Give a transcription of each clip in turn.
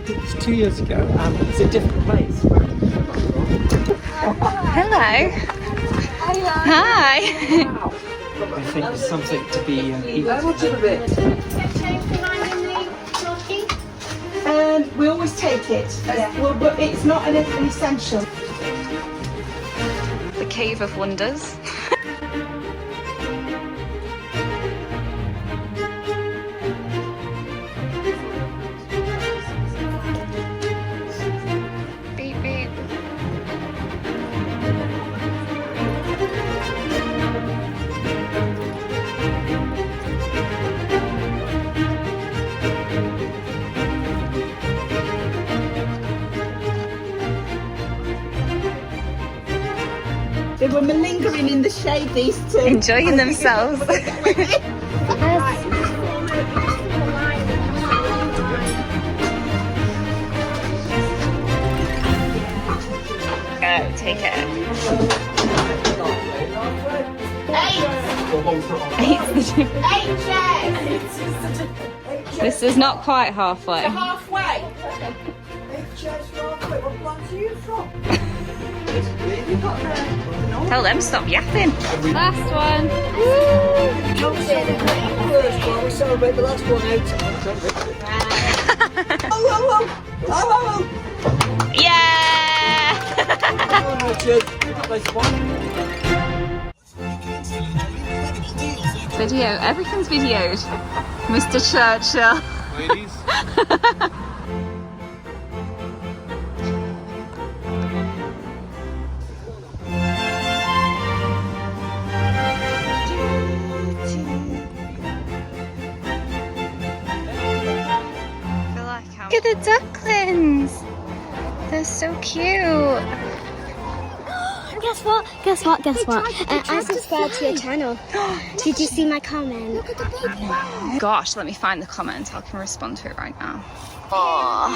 it was 2 years ago, and it's a different place. Hello. Hi. I think there's something to be eaten. And we always take it, well, but it's not an essential. The Cave of Wonders. Beep beep. They were malingering in the shade, these two. Enjoying themselves. Go, take it. 8 chairs. This is not quite halfway. Halfway. Tell them stop yapping. Last one. First one, we celebrate the last one out. Yeah! Video. Everything's videoed. Mr. Churchill. Ladies. Look at the ducklings. They're so cute. Guess what? I subscribed to your channel. Did you see my comment? Look at the baby. Gosh, let me find the comment. I can respond to it right now. Oh.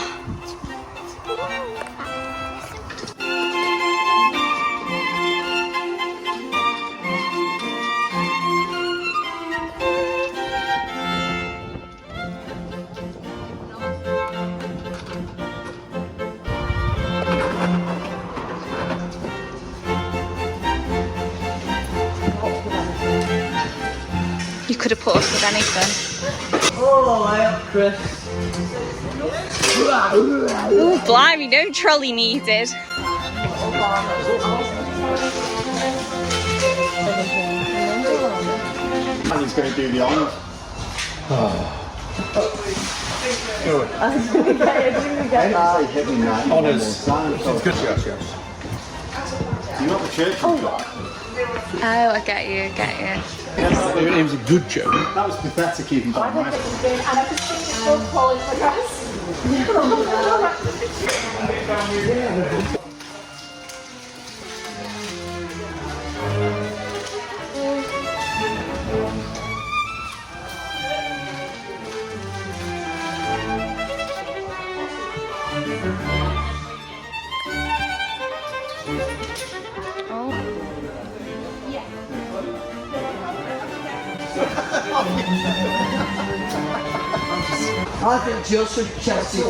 You could have paused with anything. Oh, Chris. Ooh, blimey, no trolley needed. And he's going to do the honours. Honours. It's good, yes. You got the church. Oh, I get you. It was a good joke. That was pathetic even by my I think Joseph Chelsea.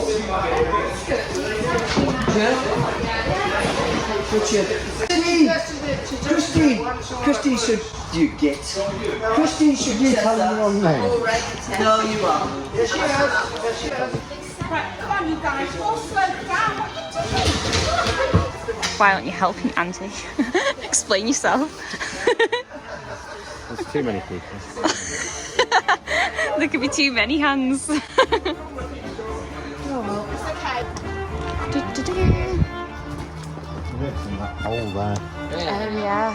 Christine should you get? Christine should be telling the wrong name. No, you are. Yes, she has. Right, come on, you guys. All slow down. What are you doing? Why aren't you helping Andy? Explain yourself. There's too many people. There could be too many hands. Oh, Hole there. Oh yeah.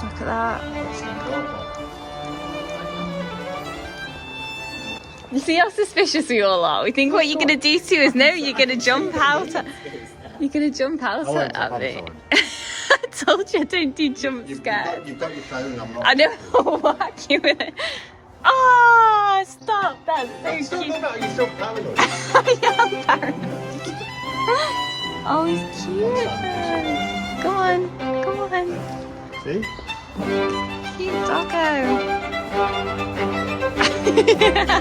Look at that. You see how suspicious we all are? We think what you're gonna do to us. No, you're gonna jump out. You're gonna jump out at me. I told you I don't do jump scares. You've got your phone, I'm not. I know I'll whack you with it. Oh, stop. That's so cute. You're still paranoid. I am paranoid. Oh, he's cute. Go on. See? Cute doggo.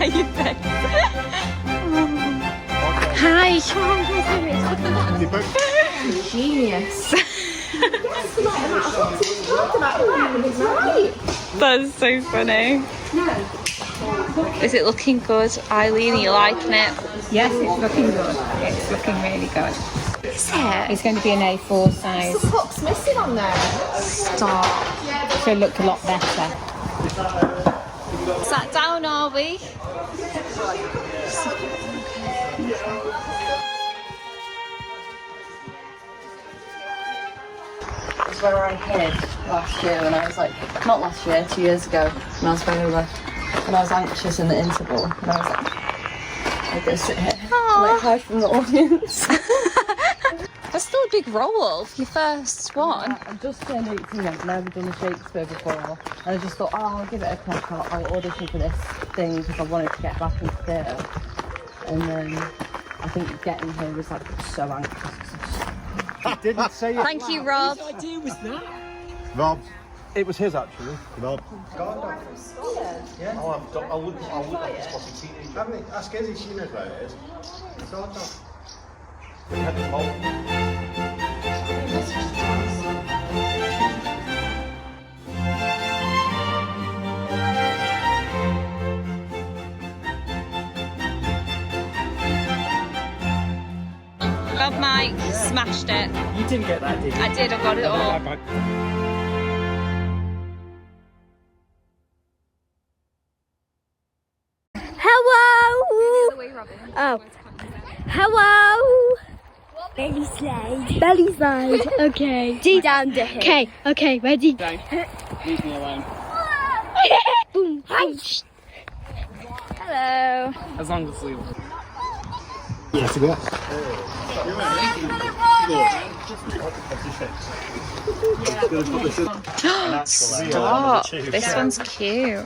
You think? Hi. Genius. That's so funny. Is it looking good, Eileen? Are you liking it? Yes, it's looking good. It's looking really good. Is it? It's going to be an A4 size. The hook's missing on there. Stop. So it looked a lot better. Sat down, are we? It's where I hid last year when I was like, not last year, 2 years ago, when I was going over, when I was anxious in the interval, and I was like, I'm going to sit here and like hide from the audience. That's still a big role for your first one. I've just turned 18, I've never done a Shakespeare before, and I just thought, oh, I'll give it a crack, I'll audition for this thing because I wanted to get back into theatre. And then I think getting here was like so anxious. I didn't say it. Thank you, Rob. What idea was that? Rob. It was his actually. Rob. I'll look at this spotty teenager. Haven't it? Ask Izzy, she knows where it is. Sort of. Rob Mike smashed it. You didn't get that, did you? I did, I got it all. Hello. Oh. Hello. Belly slide. Belly slide. Okay. D down the hill. Okay. Okay. Ready? Leave me alone. Boom. Hi. Hello. As long as we... Yes, we are. Stop. This one's cute.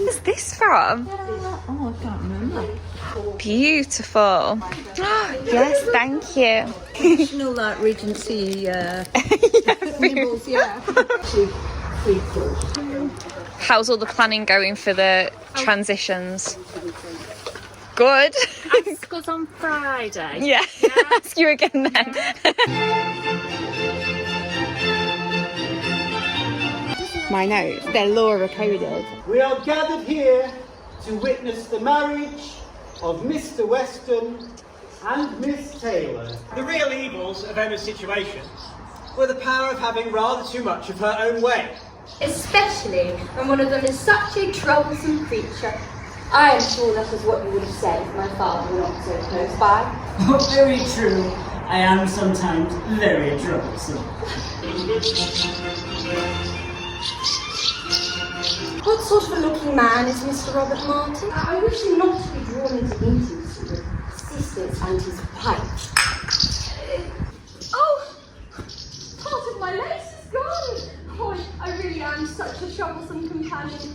What's this from? Oh, I can't remember. Beautiful. Yes, thank you. Traditional like Regency, Venables, yeah. How's all the planning going for the transitions? Good. Ask us on Friday. Yeah. Ask you again then. My notes, they're Laura coded. We are gathered here to witness the marriage of Mr. Weston and Miss Taylor. The real evils of Emma's situation were the power of having rather too much of her own way. Especially when one of them is such a troublesome creature. I am sure that was what you would have said if my father were not so close by. Oh, very true. I am sometimes very troublesome. What sort of a looking man is Mr. Robert Martin? I wish him not to be drawn into intimacy with sisters and his wife. Oh! Part of my lace is gone! Oh, I really am such a troublesome companion.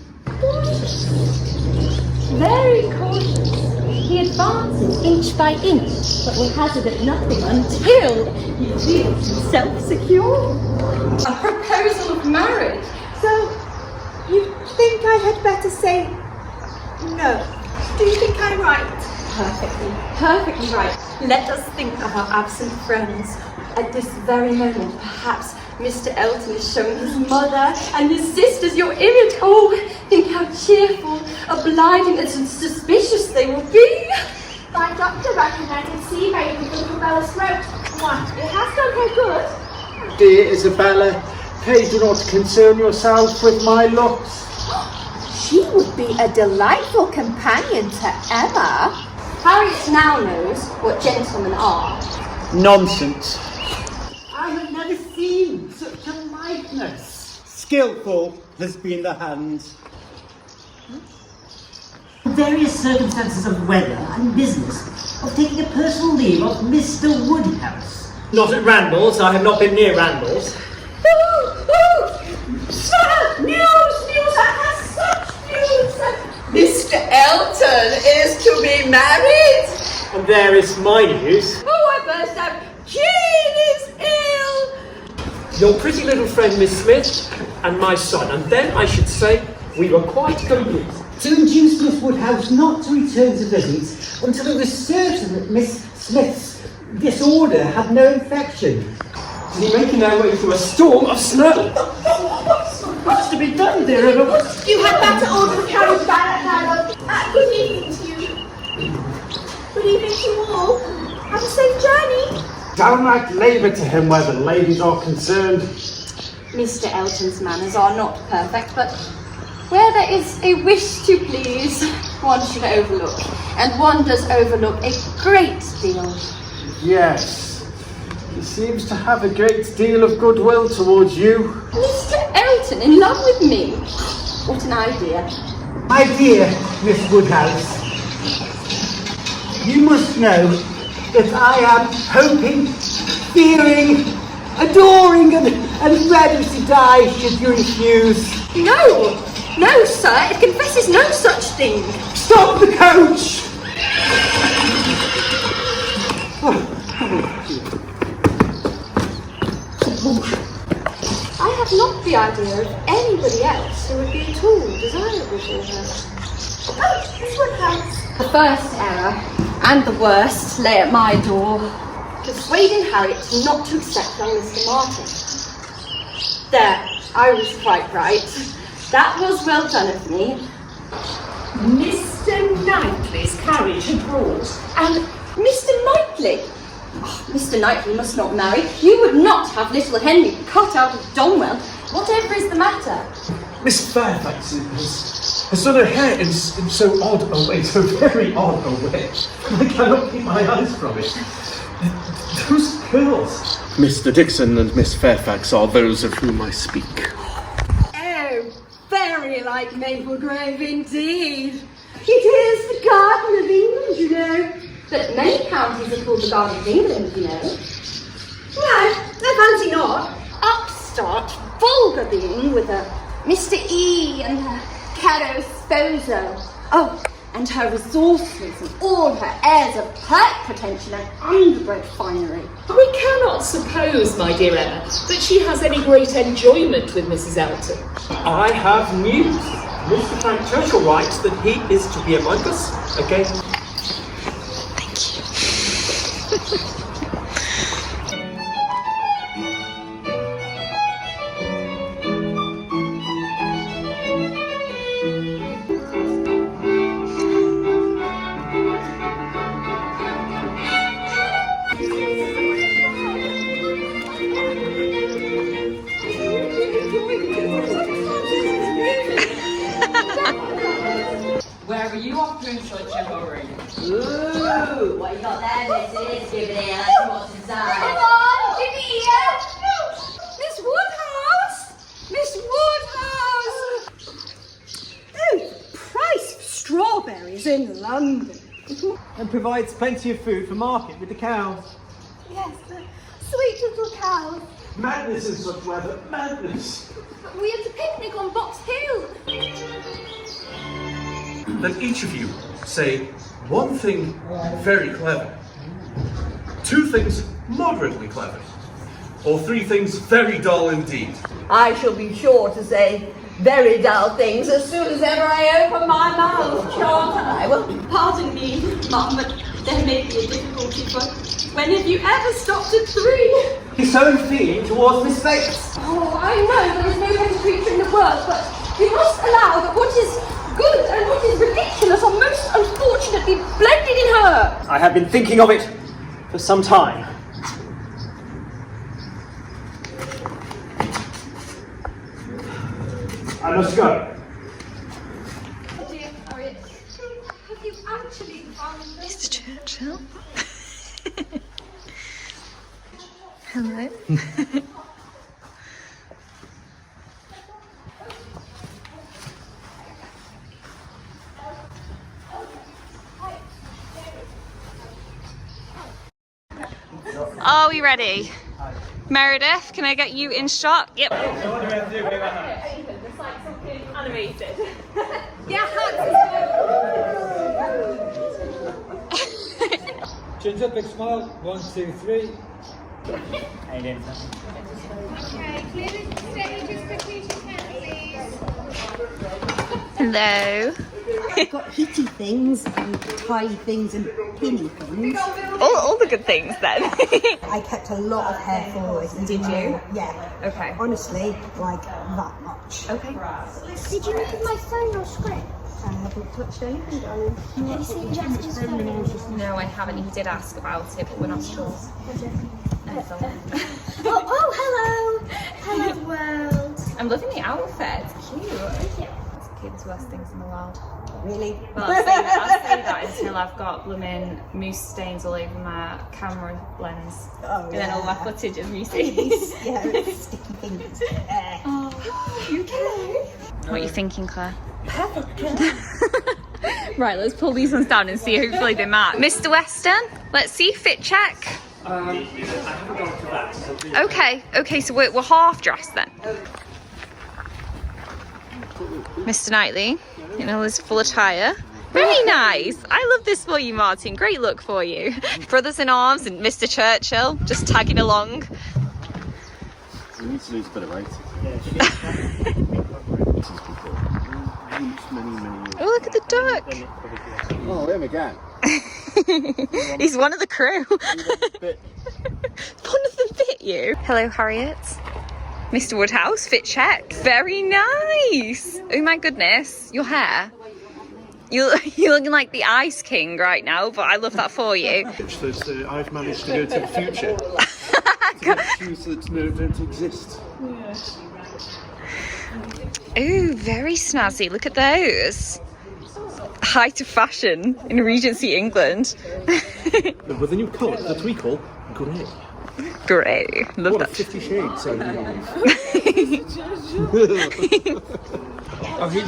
Very cautious. He advances inch by inch, but will hazard at nothing until he feels himself secure. A proposal of marriage. So, you think I had better say no? Do you think I'm right? Perfectly right. Let us think of our absent friends. At this very moment, perhaps Mr. Elton is showing his mother and his sisters your image. Oh, think how cheerful, obliging, and suspicious they will be. My doctor recommended sea bathing for Bella's throat. What? It has done her good. Dear Isabella, pray do not concern yourself with my looks. She would be a delightful companion to Emma. Harriet now knows what gentlemen are. Nonsense. I have never seen such a likeness. Skillful has been the hand. Various circumstances of weather and business of taking a personal leave of Mr. Woodhouse. Not at Randall's, I have not been near Randall's. Sir, news! I have such news! Mr. Elton is to be married! And there is my news. Oh, I burst out. Jane is ill! Your pretty little friend Miss Smith and my son. And then I should say we were quite complete. to induce Miss Woodhouse not to return to visit until it was certain that Miss Smith's disorder had no infection. Is he making their way through a storm of snow? What's to be done, dear Emma? You had better order the carriage back now. Good evening to you. Good evening to you all. Have a safe journey. Downright labour to him where the ladies are concerned. Mr. Elton's manners are not perfect, but where there is a wish to please, one should overlook. And one does overlook a great deal. Yes, he seems to have a great deal of goodwill towards you. Mr. Elton in love with me? What an idea. My dear Miss Woodhouse, you must know that I am hoping, fearing, adoring and ready to die should you refuse. No! No, sir, it confesses no such thing. Stop the coach! I have not the idea of anybody else who would be at all desirable for her. Oh, Miss Woodhouse. The first error, and the worst, lay at my door. Persuading Harriet not to accept young Mr. Martin. There, I was quite right. That was well done of me. Mr. Knightley's carriage had brought. And Mr. Knightley? Oh, Mr. Knightley must not marry. You would not have little Henry cut out of Donwell. Whatever is the matter? Miss Fairfax has done her hair in so odd a way, so very odd a way. I cannot keep my eyes from it. Those curls. Mr. Dixon and Miss Fairfax are those of whom I speak. Oh, very like Maple Grove indeed. It is the Garden of England, you know. But many counties are called the Garden of England, you know. No, I fancy not. Upstart, vulgar being with a Mr. E and her caro sposo. Oh, and her resources and all her airs of pert pretension and underbred finery. We cannot suppose, my dear Emma, that she has any great enjoyment with Mrs. Elton. I have news. Mr. Frank Churchill writes that he is to be among us again. Where were you off to in such a hurry? Ooh, what you got there, missus? Give it here, let's see what's inside. Come on, give it here. Miss Woodhouse! Miss Woodhouse! Oh, price of strawberries in London. And provides plenty of food for market with the cows. Yes, the sweet little cows. Madness in such weather, madness. We had a picnic on Box Hill. Let each of you say one thing very clever, two things moderately clever, or three things very dull indeed. I shall be sure to say very dull things as soon as ever I open my mouth, shan't I? Well, pardon me, Mum, but there may be a difficulty, but when have you ever stopped at 3? He's so feeling towards Miss Bates. Oh, I know there is no better creature in the world, but we must allow that what is good and what is ridiculous are most unfortunately blended in her. I have been thinking of it for some time. I must go. Oh dear Harriet, have you actually found this? Mr. Churchill. Hello. Are we ready? Meredith, can I get you in shot? Yep. So what do we have to do? It's like something animated. Chin up, big smile. 1, 2, 3. Okay, clear the stage as quickly as you can, please. Hello. I've got hitty things and tie things and pinny things. All the good things then. I kept a lot of hair for it. Did you? Yeah. Okay. Honestly, like that much. Okay. Did you look at my phone or script? I haven't touched anything, darling. Have you seen Jessica's phone? No, I haven't. He did ask about it, but we're not sure. Oh, hello! Hello, world. I'm loving the outfit. It's cute. It's the cutest worst things in the world. Really? Well, I'll say that until I've got blooming mousse stains all over my camera lens. Oh, and then all my footage is mousse. Yeah, sticky fingers. Oh, you okay? What are you thinking, Claire? Perfect. Right, let's pull these ones down and see. Hopefully they match. Mr. Weston, let's see, fit check. I haven't gone for that. So Okay, so we're half dressed then. Mr. Knightley, in all his full attire. Very nice. I love this for you, Martin. Great look for you. Brothers in Arms and Mr. Churchill just tagging along. You need to lose a bit of weight. Oh, look at the duck. Oh, him again. He's one of the crew. One of them bit you. Hello, Harriet. Mr. Woodhouse, fit check. Very nice. Oh my goodness, your hair. You're looking like the Ice King right now, but I love that for you. I've managed to go to the future. Shoes that don't exist. Ooh, very snazzy. Look at those. Height of fashion in Regency England. With a new colour that we call grey. Grey. Love that. 50 Shades, I believe.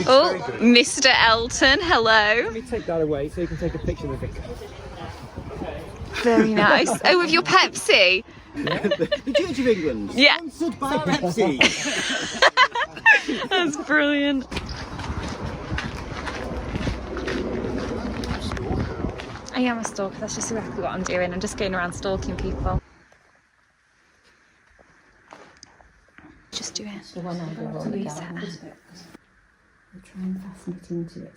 Oh, Mr. Elton, hello. let me take that away so you can take a picture with it. Very nice. Oh, with your Pepsi. The Church of England. Yeah. Sponsored by Pepsi. That's brilliant. I am a stalker, that's just exactly what I'm doing. I'm just going around stalking people. Just do it. The one over on the garden. We'll try and fasten it into it.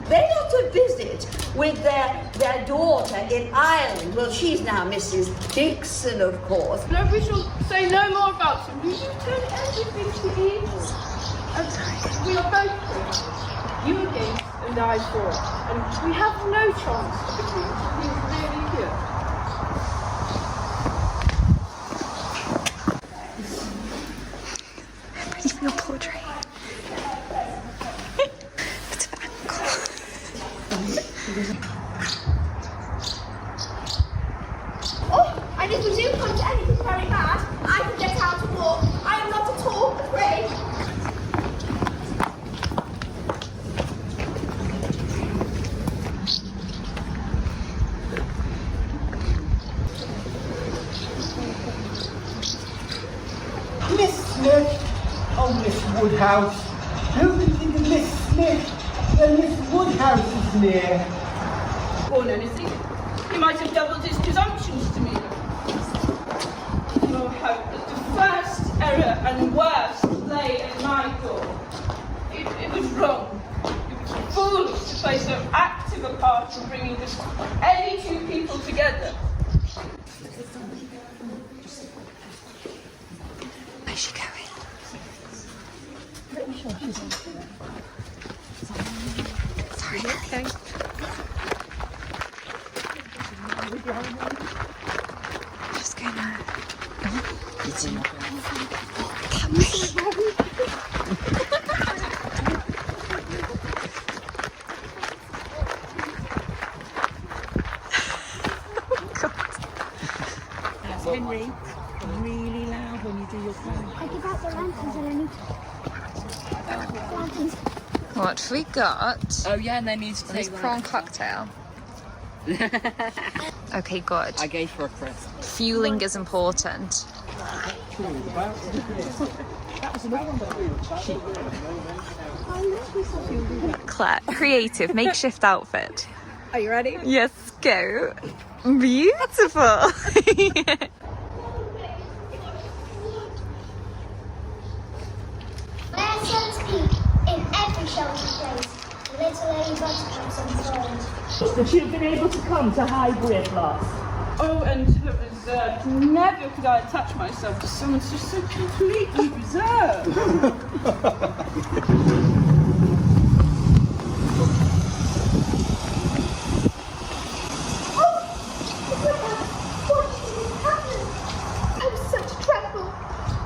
They got to visit with their daughter in Ireland. Well, she's now Mrs. Dixon, of course. No, we shall say no more about him. You turn everything to evil. We are both free. You against and I for. And we have no chance of agreeing. He's really here. Ready for your portrait. Oh, and if we do come to anything very bad, I can get out and walk. I am not at all afraid. Miss Smith! Oh, Miss Woodhouse! Who can think of Miss Smith when Miss Woodhouse is near? Or anything. He might have doubled his presumptions to me. Oh, hope that the first error and worst lay at my door. It was wrong. It was foolish to play so active a part in bringing just any two people together. Where's she going? Pretty sure she's on. Sorry, okay. Just go now. Oh, it's in. That me. Henry, really loud when you do your phone. I give out the lanterns and I need lanterns. What have we got? Oh yeah, and they need to This take prawn cocktail. Okay, good. I gave her a crisp. Fueling is important. Claire, creative makeshift outfit. Are you ready? Yes, go. Beautiful. Wear sunscreen in every shelter place. Little lady buttercups and thorns. That you've been able to come to Highbury at last. Oh, and never could I touch myself to someone just so completely reserved. I was such a tremble.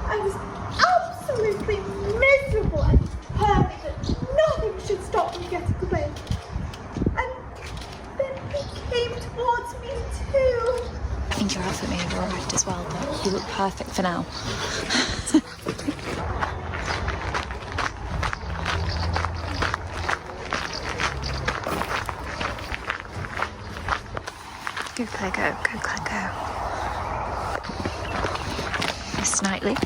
I was absolutely miserable and determined that nothing should stop me getting away. And then he came towards me too. I think your outfit may have arrived as well, but you look perfect for now. Go, Claire, go, go, Claire, go. Miss Knightley.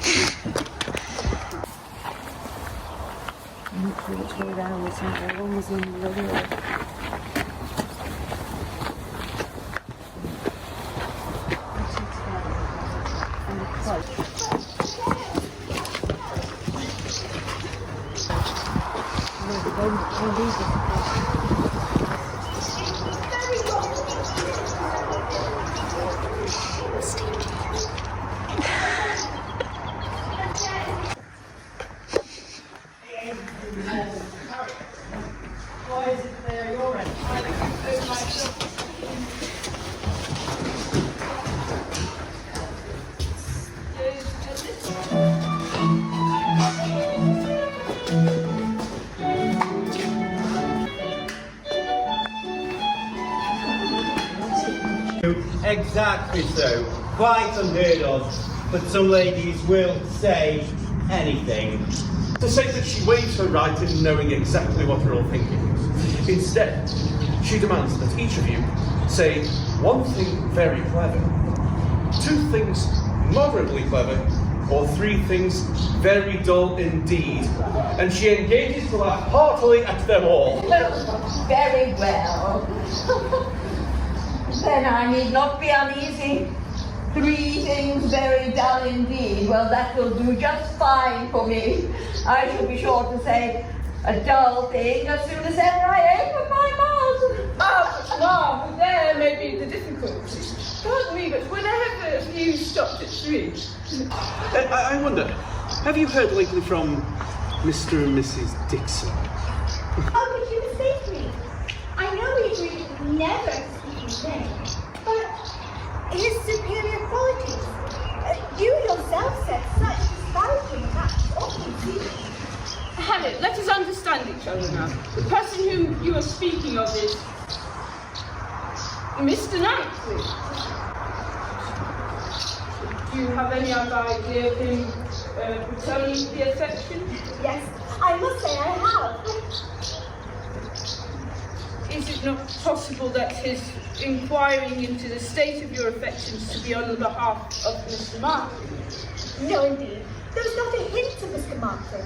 I'm not sure which way round was in there. One was in the middle. Exactly so. Quite unheard of. But some ladies will say anything. To say that she waives her right in knowing exactly what we're all thinking. Instead, she demands that each of you say one thing very clever, two things moderately clever, or three things very dull indeed. And she engages to laugh heartily at them all. Very well. Then I need not be uneasy. Three things very dull indeed. Well, that will do just fine for me. I shall be sure to say a dull thing as soon as ever I open my mouth. Ah, but there may be the difficulty. Pardon me, but whenever you stopped at three. I wonder, have you heard lately from Mr. and Mrs. Dixon? How could you mistake me? I know we agreed never to speak his name, but his superior qualities. You yourself said such disparaging facts often see. Hannah, let us understand each other now. The person whom you are speaking of is Mr. Knightley. Do you have any other idea of him returning the affection? Yes, I must say I have. Is it not possible that his inquiring into the state of your affections to be on the behalf of Mr. Martin? No, indeed. There was not a hint of Mr. Martin.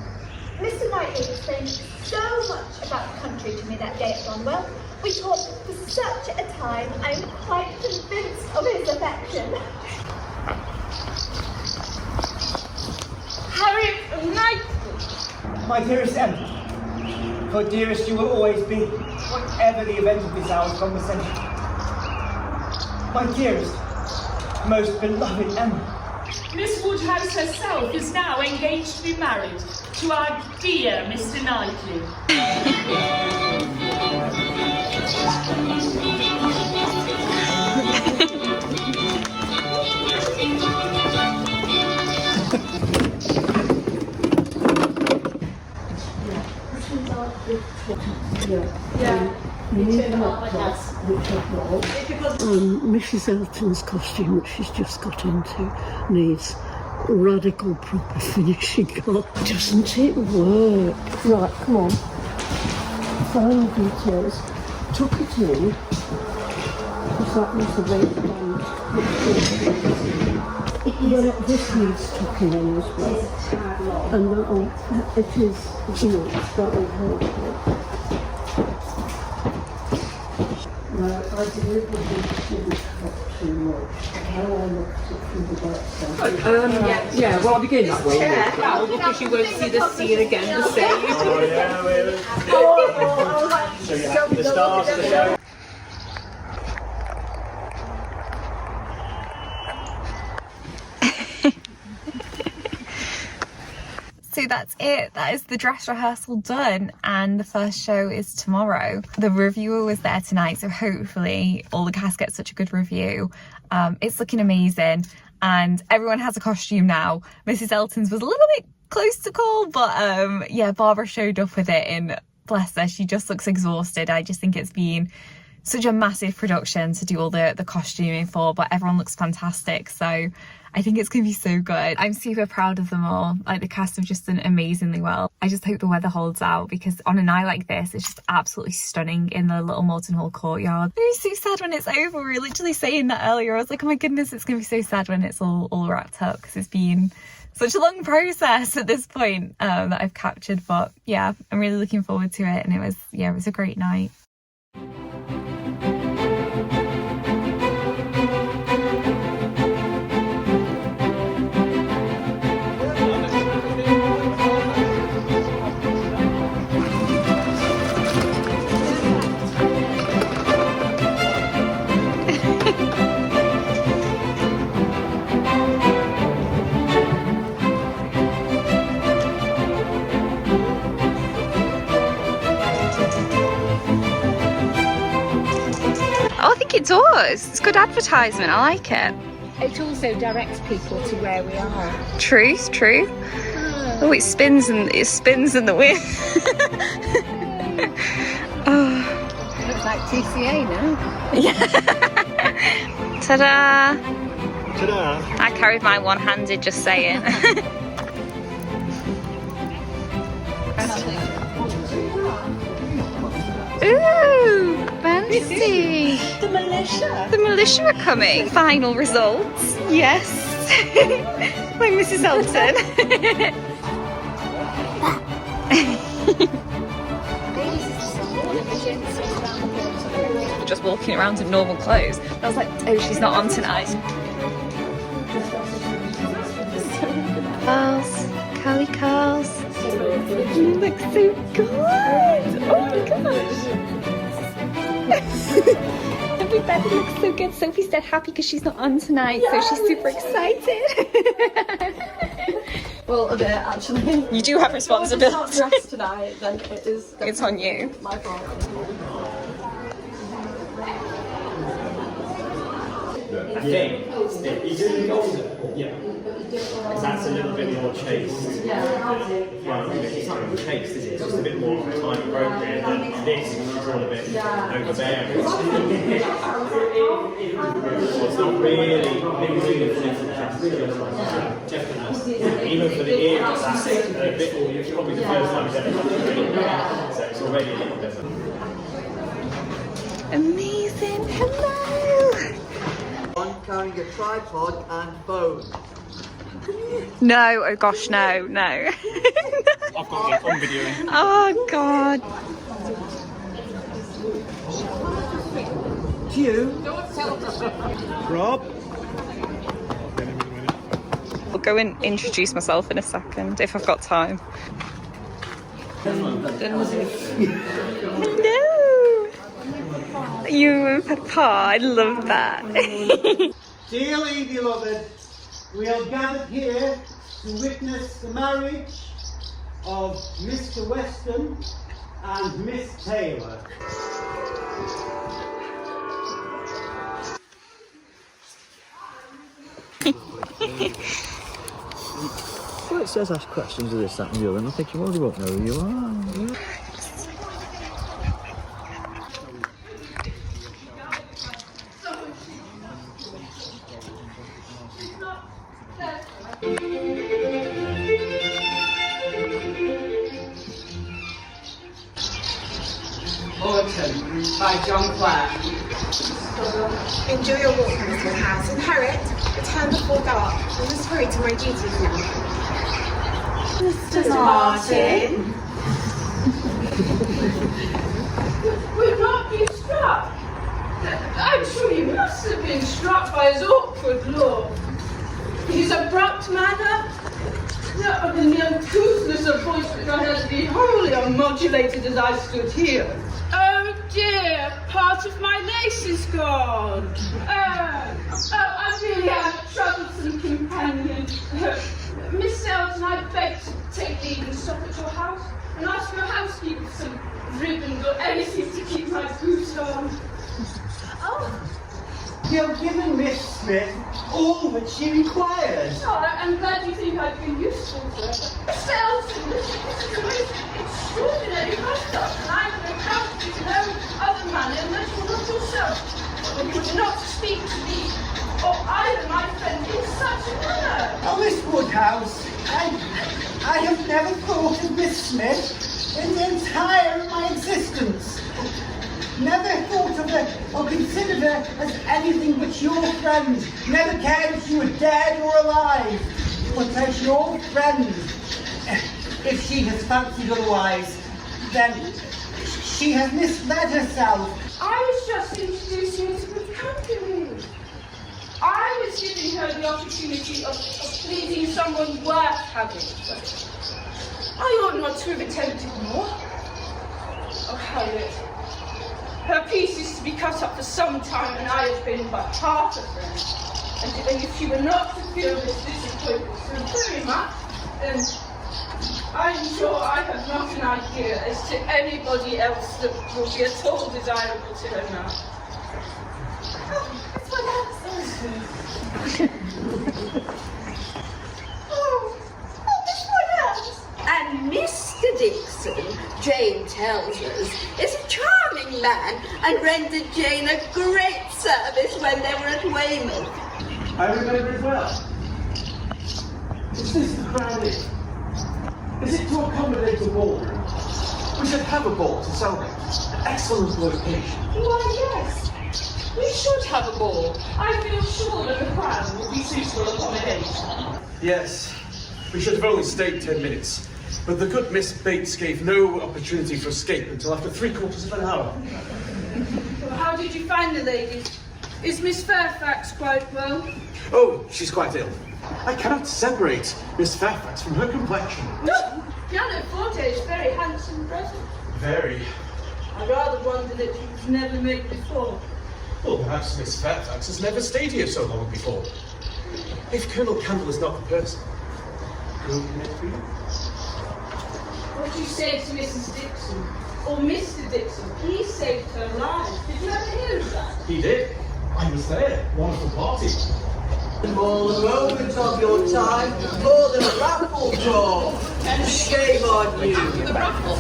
Mr. Knightley explained so much about the country to me that day at Donwell. We talked for such a time, I am quite convinced of his affection. Harriet Knightley! My dearest Emma, for dearest you will always be, whatever the event of this hour's conversation. My dearest, most beloved Emma. Miss Woodhouse herself is now engaged to be married to our dear Mr. Knightley. Mrs. Elton's costume that she's just got into needs radical proper finishing up. Doesn't it work? Right, come on. Final details. Tuck it in. Because that was the way Well, this needs tucking in as well. And it is, you know, it's got a whole bit. I deliberately didn't cut too much. How I looked at it from the backside. Yeah, well, I'll begin that way. Now, because you won't see the scene again the same. Oh, yeah, so you have the stars to show. So that's it. That is the dress rehearsal done, and the first show is tomorrow. The reviewer was there tonight, so hopefully all the cast get such a good review. It's looking amazing, and everyone has a costume now. Mrs. Elton's was a little bit close to call, but yeah, Barbara showed up with it, and bless her, she just looks exhausted. I just think it's been such a massive production to do all the costuming for, but everyone looks fantastic, so I think it's going to be so good. I'm super proud of them all. Like, the cast have just done amazingly well. I just hope the weather holds out, because on a night like this, it's just absolutely stunning in the Little Moreton Hall courtyard. I'm so sad when it's over. We were literally saying that earlier. I was like, oh my goodness, it's going to be so sad when it's all wrapped up, because it's been such a long process at this point that I've captured. But yeah, I'm really looking forward to it, and it was a great night. It does. It's good advertisement. I like it. It also directs people to where we are. True. Oh, it spins in the wind. Oh. Looks like TCA now. Yeah. Ta-da! Ta-da! I carried mine one-handed, just saying. Ooh, fancy. The militia. The militia are coming. Final results. Yes. By Mrs. Elton. Just walking around in normal clothes. I was like, oh, she's not on tonight. Curls, curly curls. You look so good. Oh my gosh. Everybody looks so good. Sophie's dead happy because she's not on tonight, so she's super excited. Well, a bit actually. You do have responsibility. If it's not dressed tonight, then it is. It's on you. My fault. I think he's doing the older. Yeah. That's a little bit more chaste. Well, it's not really chaste, is it? It's just a bit more time appropriate. And this is all a bit overbearing. Well, it's not really definitely. Even for the ear, that's a bit. It's probably the first time he's ever done it. So it's already a little bit. Amazing. Hello. Carrying a tripod and phone. No, oh gosh, no. I've got it on video. Oh god. Q. Rob. I'll go and introduce myself in a second if I've got time. Hello. You and Papa, I love that. Dearly beloved, we are gathered here to witness the marriage of Mr. Weston and Miss Taylor. Well, it says ask questions of this, that and the other, and I think you already won't know who you are. Autumn by John Clare. Enjoy your walk, Mr. Woodhouse, and Harriet, Return before dark. I must hurry to my duties now. Mr. Martin. We're not being struck. I'm sure you must have been struck by his awkward look. His abrupt manner, and the uncouthness of voice which I heard to be wholly unmodulated as I stood here. Oh dear, part of my lace is gone. I really am a troublesome companion. Miss Elton, I beg to take leave and stop at your house and ask your housekeeper for some ribbons or anything to keep my boots on. Oh, you've given Miss Smith all that she requires. Oh, I'm glad you think I've been useful to her. Miss Elton, this is a most extraordinary conduct, and I have encountered it in no other manner unless you're not yourself. But you would not speak to me, or either my friend, in such a manner. Oh, Miss Woodhouse, I have never thought of Miss Smith in the entire of my existence. Never thought of her or considered her as anything but your friend. Never cared if she were dead or alive. But as your friend, if she has fancied otherwise, then she has misled herself. I was just introducing her to good company. I was giving her the opportunity of pleasing someone worth having. I ought not to have attempted more. Oh, Harriet. Her piece is to be cut up for some time, and I have been but half a friend. And if she were not to feel this disappointment so very much, then I'm sure I have not an idea as to anybody else that will be at all desirable to her now. It's what else? Miss Woodhouse! And Mr. Dixon, Jane tells us, is a charming man and rendered Jane a great service when they were at Weymouth. I remember it well. Is this the Crown Inn? Is it to accommodate a ballroom? We should have a ball to celebrate. An excellent location. Why, yes. We should have a ball. I feel sure that the Crown would be suitable accommodation. Yes. We should have only stayed 10 minutes. But the good Miss Bates gave no opportunity for escape until after 3/4 of an hour. Well, how did you find the lady? Is Miss Fairfax quite well? Oh, she's quite ill. I cannot separate Miss Fairfax from her complexion. No, Pianoforte is very handsome present. Very. I rather wonder that he was never made before. Well, perhaps Miss Fairfax has never stayed here so long before. If Colonel Campbell is not the person, who can it be? What do you say to Mrs. Dixon? Or Mr. Dixon? He saved her life. Did you ever hear of that? He did. I was there. Wonderful party. More the moments of your time, more the raffle draw. Shame on you. The raffle.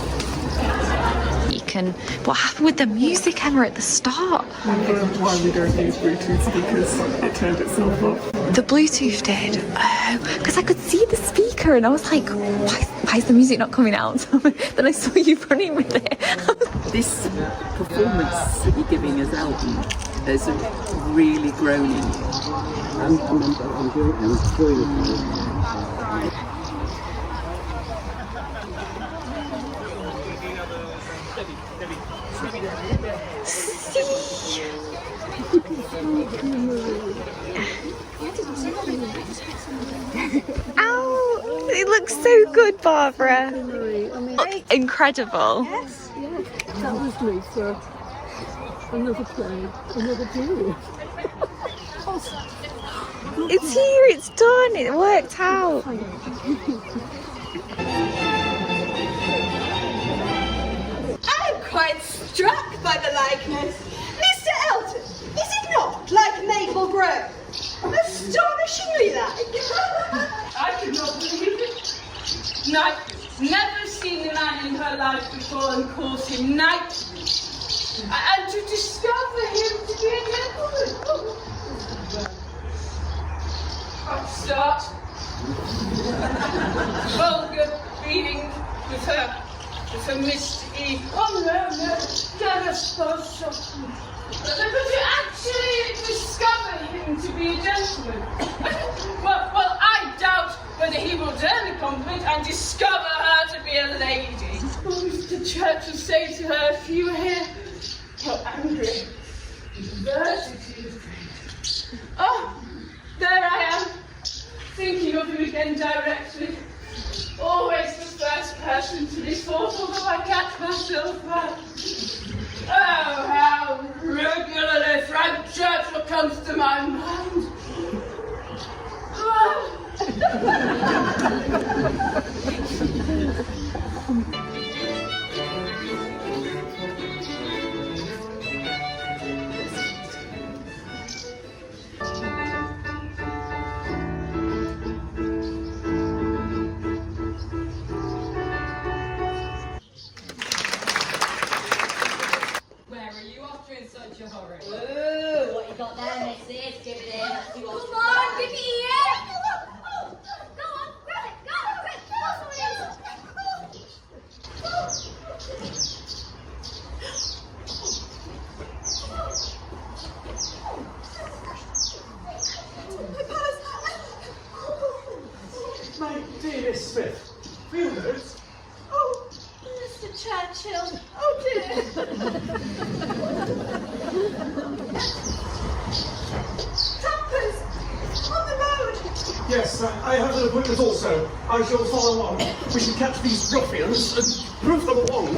What happened with the music, Emma, at the start? Why we don't use Bluetooth speakers? It turned itself off. The Bluetooth did. Oh, because I could see the speaker and I was like, why is the music not coming out? Then I saw you running with it. This performance that you're giving as Elton has really grown in you. I'm enjoying it. Ow! It looks so good, Barbara. Incredible. Yes, that was me for another play, another period. It's here, it's done, it worked out. I'm quite struck by the likeness. Mr. Elton, is it not like Maple Grove? Astonishingly like. I could not believe it. Knightley, never seen a man in her life before and calls him Knightley. And to discover him to be a gentleman. Upstart. Vulgar pleading with her Mr. E. Oh no, never spoke softly. But you actually discover him to be a gentleman. well, I doubt whether he will dare the compliment and discover her to be a lady. Oh, Mr. Church will say to her if you were here, how angry, adversity. Oh, there I am, thinking of him again directly. Always the first person to be thought of if I catch myself out. Oh, how regularly Frank Churchill comes to my mind. Ooh, what you got there, missus? Give it in. Let's see what's Come on, give it here. Go on, grab it. Go, quick. My dear Miss Smith, feel those? Oh, Mr. Churchill. Oh dear. Trappers! On the road! Yes, I have an appointment also. I shall follow on. We should catch these ruffians and prove them wrong.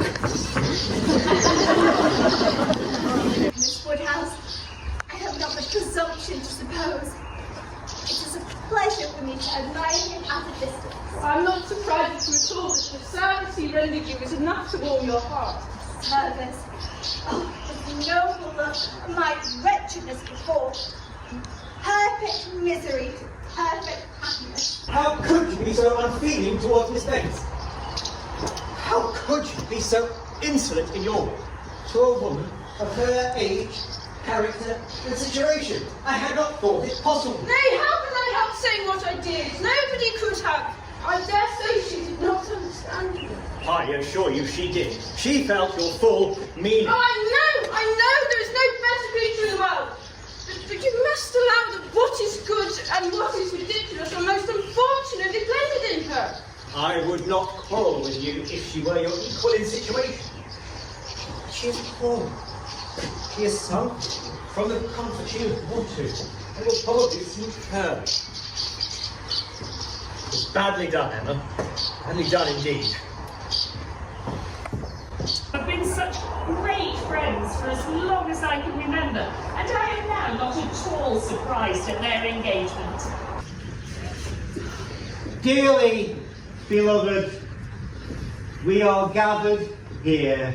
Miss Woodhouse, I have not the presumption to suppose. It is a pleasure for me to admire him at a distance. I'm not surprised at all that the service he rendered you is enough to warm your heart. Service. Oh, his noble look, my wretchedness before. Perfect misery to perfect happiness. How could you be so unfeeling towards Miss Bates? How could you be so insolent in your way to a woman of her age, character, and situation? I had not thought it possible. Nay, how can I help saying what I did? Nobody could have. I dare say she did not understand you. I assure you she did. She felt your full meaning. Oh, I know, there is no better creature in the world. But you must allow that what is good and what is ridiculous are most unfortunately blended in her. I would not quarrel with you if she were your equal in situation. She is poor. She is sunk from the comfort she would want to. It will probably suit her. It's badly done, Emma. Badly done indeed. I've been such great friends for as long as I can remember, and I am now not at all surprised at their engagement. Dearly beloved, we are gathered here.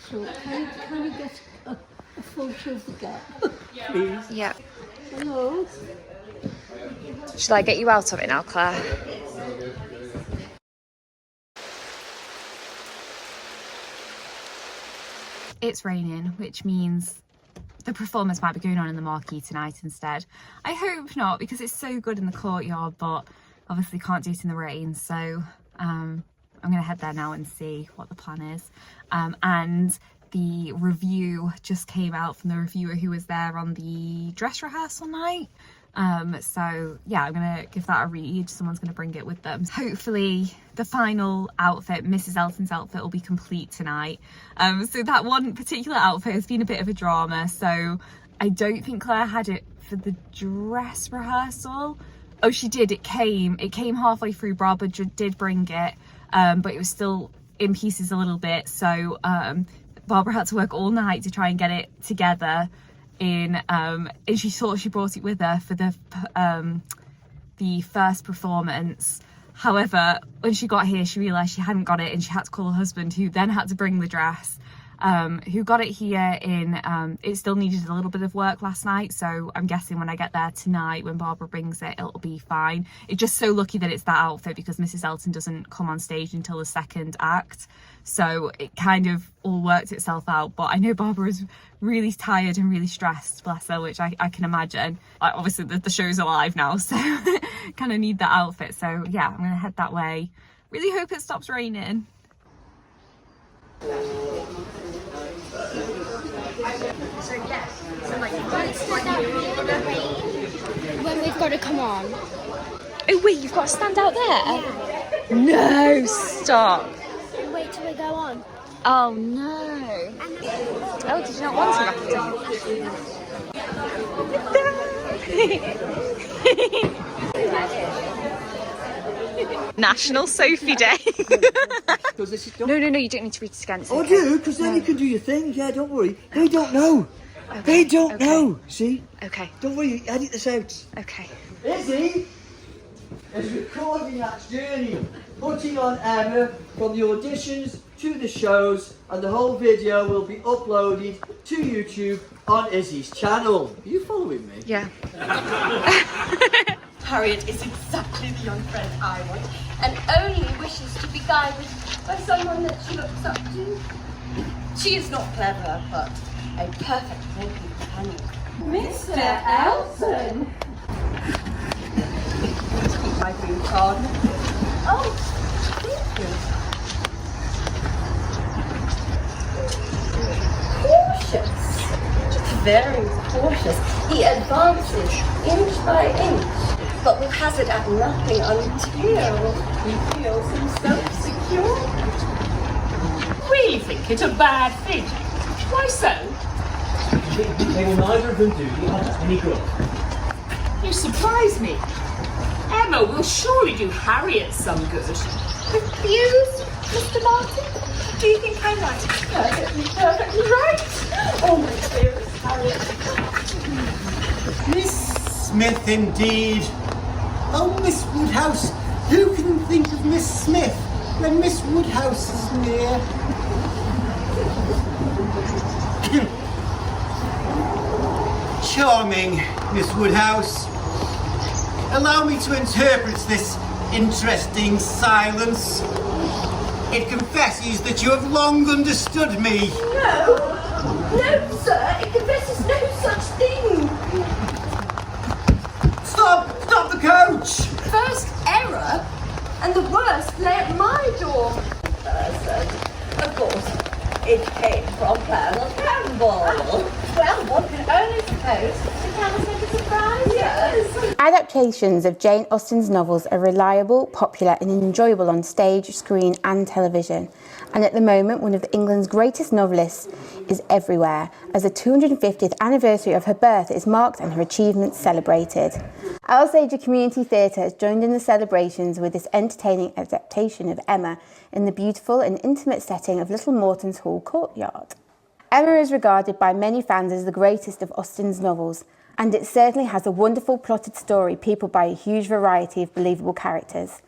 So can I get a photo of the gap, please? Yeah. Hello? Should I get you out of it now, Claire? It's raining, which means the performance might be going on in the marquee tonight instead. I hope not, because it's so good in the courtyard, but obviously can't do it in the rain, so I'm gonna head there now and see what the plan is. And the review just came out from the reviewer who was there on the dress rehearsal night. So yeah, I'm gonna give that a read. Someone's gonna bring it with them. Hopefully the final outfit, Mrs. Elton's outfit, will be complete tonight. So that one particular outfit has been a bit of a drama, so I don't think Claire had it for the dress rehearsal. Oh, she did. It came halfway through. Barbara did bring it, but it was still in pieces a little bit, so Barbara had to work all night to try and get it together and she thought she brought it with her for the first performance. However, when she got here, she realised she hadn't got it and she had to call her husband, who then had to bring the dress. who got it here in, it still needed a little bit of work last night, so I'm guessing when I get there tonight, when Barbara brings it, it'll be fine. It's just so lucky that it's that outfit, because Mrs. Elton doesn't come on stage until the second act, so it kind of all worked itself out. But I know Barbara is really tired and really stressed, bless her, which I can imagine. Like, obviously the show's alive now, so kind of need that outfit. So yeah, I'm gonna head that way. Really hope it stops raining. When we've got to come on. Oh wait, you've got to stand out there? Yeah. No, stop. Wait till we go on. Oh no. Oh, did you not want to National Sophie Day. No, you don't need to read it again. I do, because then you can do your thing. Yeah, don't worry. They don't know. Okay. They don't know. See? Okay. Don't worry, edit this out. Okay. Izzy is recording that journey, putting on Emma from the auditions to the shows, and the whole video will be uploaded to YouTube on Izzy's channel. Are you following me? Yeah. Harriet is exactly the young friend I want, and only wishes to be guided by someone that she looks up to. She is not clever, but a perfect walking companion. Mr. Elton! Please keep my green card. Oh, thank you. Cautious. Very cautious. He advances inch by inch, but will hazard at nothing until he feels himself secure. We think it a bad thing. Why so? They will neither of them do the other any good. You surprise me. Emma will surely do Harriet some good. Confused, Mr. Martin? Do you think I'm right? Perfectly right. Oh, my dearest Harriet. Miss Smith, indeed. Oh, Miss Woodhouse, who can think of Miss Smith when Miss Woodhouse is near? Charming, Miss Woodhouse. Allow me to interpret this interesting silence. It confesses that you have long understood me. No, sir, it confesses no such thing. Stop the coach! First error, and the worst lay at my door. Of course, it came from Colonel Campbell. Well, one can only suppose the Colonel's make a surprise, yes. Adaptations of Jane Austen's novels are reliable, popular and enjoyable on stage, screen and television. And at the moment, one of England's greatest novelists is everywhere, as the 250th anniversary of her birth is marked and her achievements celebrated. Alsager Community Theatre has joined in the celebrations with this entertaining adaptation of Emma in the beautiful and intimate setting of Little Moreton Hall courtyard. Emma is regarded by many fans as the greatest of Austen's novels, and it certainly has a wonderful plotted story peopled by a huge variety of believable characters.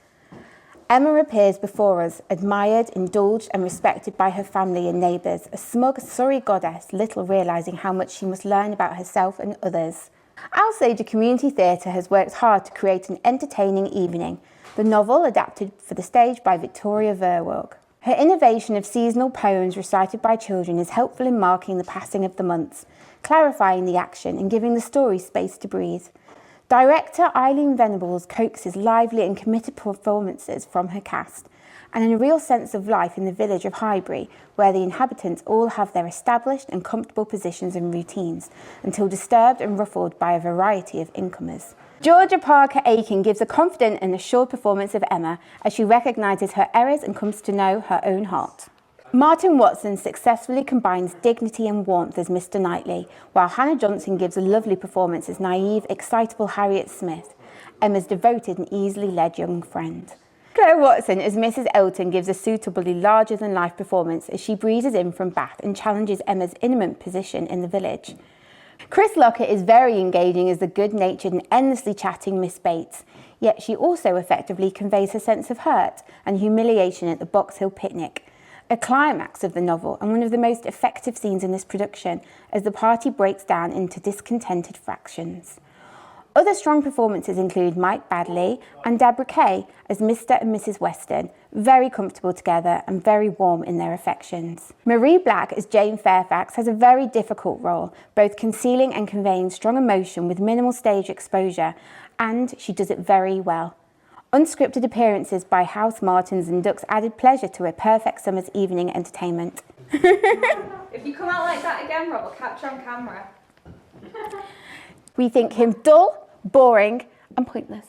Emma appears before us, admired, indulged and respected by her family and neighbours, a smug, sorry goddess, little realising how much she must learn about herself and others. Alsager Community Theatre has worked hard to create an entertaining evening, the novel adapted for the stage by Victoria Verwerg. Her innovation of seasonal poems recited by children is helpful in marking the passing of the months, clarifying the action and giving the story space to breathe. Director Eileen Venables coaxes lively and committed performances from her cast, and a real sense of life in the village of Highbury, where the inhabitants all have their established and comfortable positions and routines, until disturbed and ruffled by a variety of incomers. Georgia Parker-Aiken gives a confident and assured performance of Emma as she recognises her errors and comes to know her own heart. Martin Watson successfully combines dignity and warmth as Mr. Knightley, while Hannah Johnson gives a lovely performance as naive, excitable Harriet Smith, Emma's devoted and easily led young friend. Claire Watson as Mrs. Elton gives a suitably larger-than-life performance as she breezes in from Bath and challenges Emma's intimate position in the village. Chris Lockett is very engaging as the good-natured and endlessly chatting Miss Bates, yet she also effectively conveys her sense of hurt and humiliation at the Box Hill picnic, a climax of the novel and one of the most effective scenes in this production as the party breaks down into discontented fractions. Other strong performances include Mike Badley and Deborah Kay as Mr. and Mrs. Weston, very comfortable together and very warm in their affections. Marie Black as Jane Fairfax has a very difficult role, both concealing and conveying strong emotion with minimal stage exposure, and she does it very well. Unscripted appearances by House Martins and Ducks added pleasure to a perfect summer's evening entertainment. If you come out like that again, Rob, I'll capture on camera. We think him dull, boring and pointless.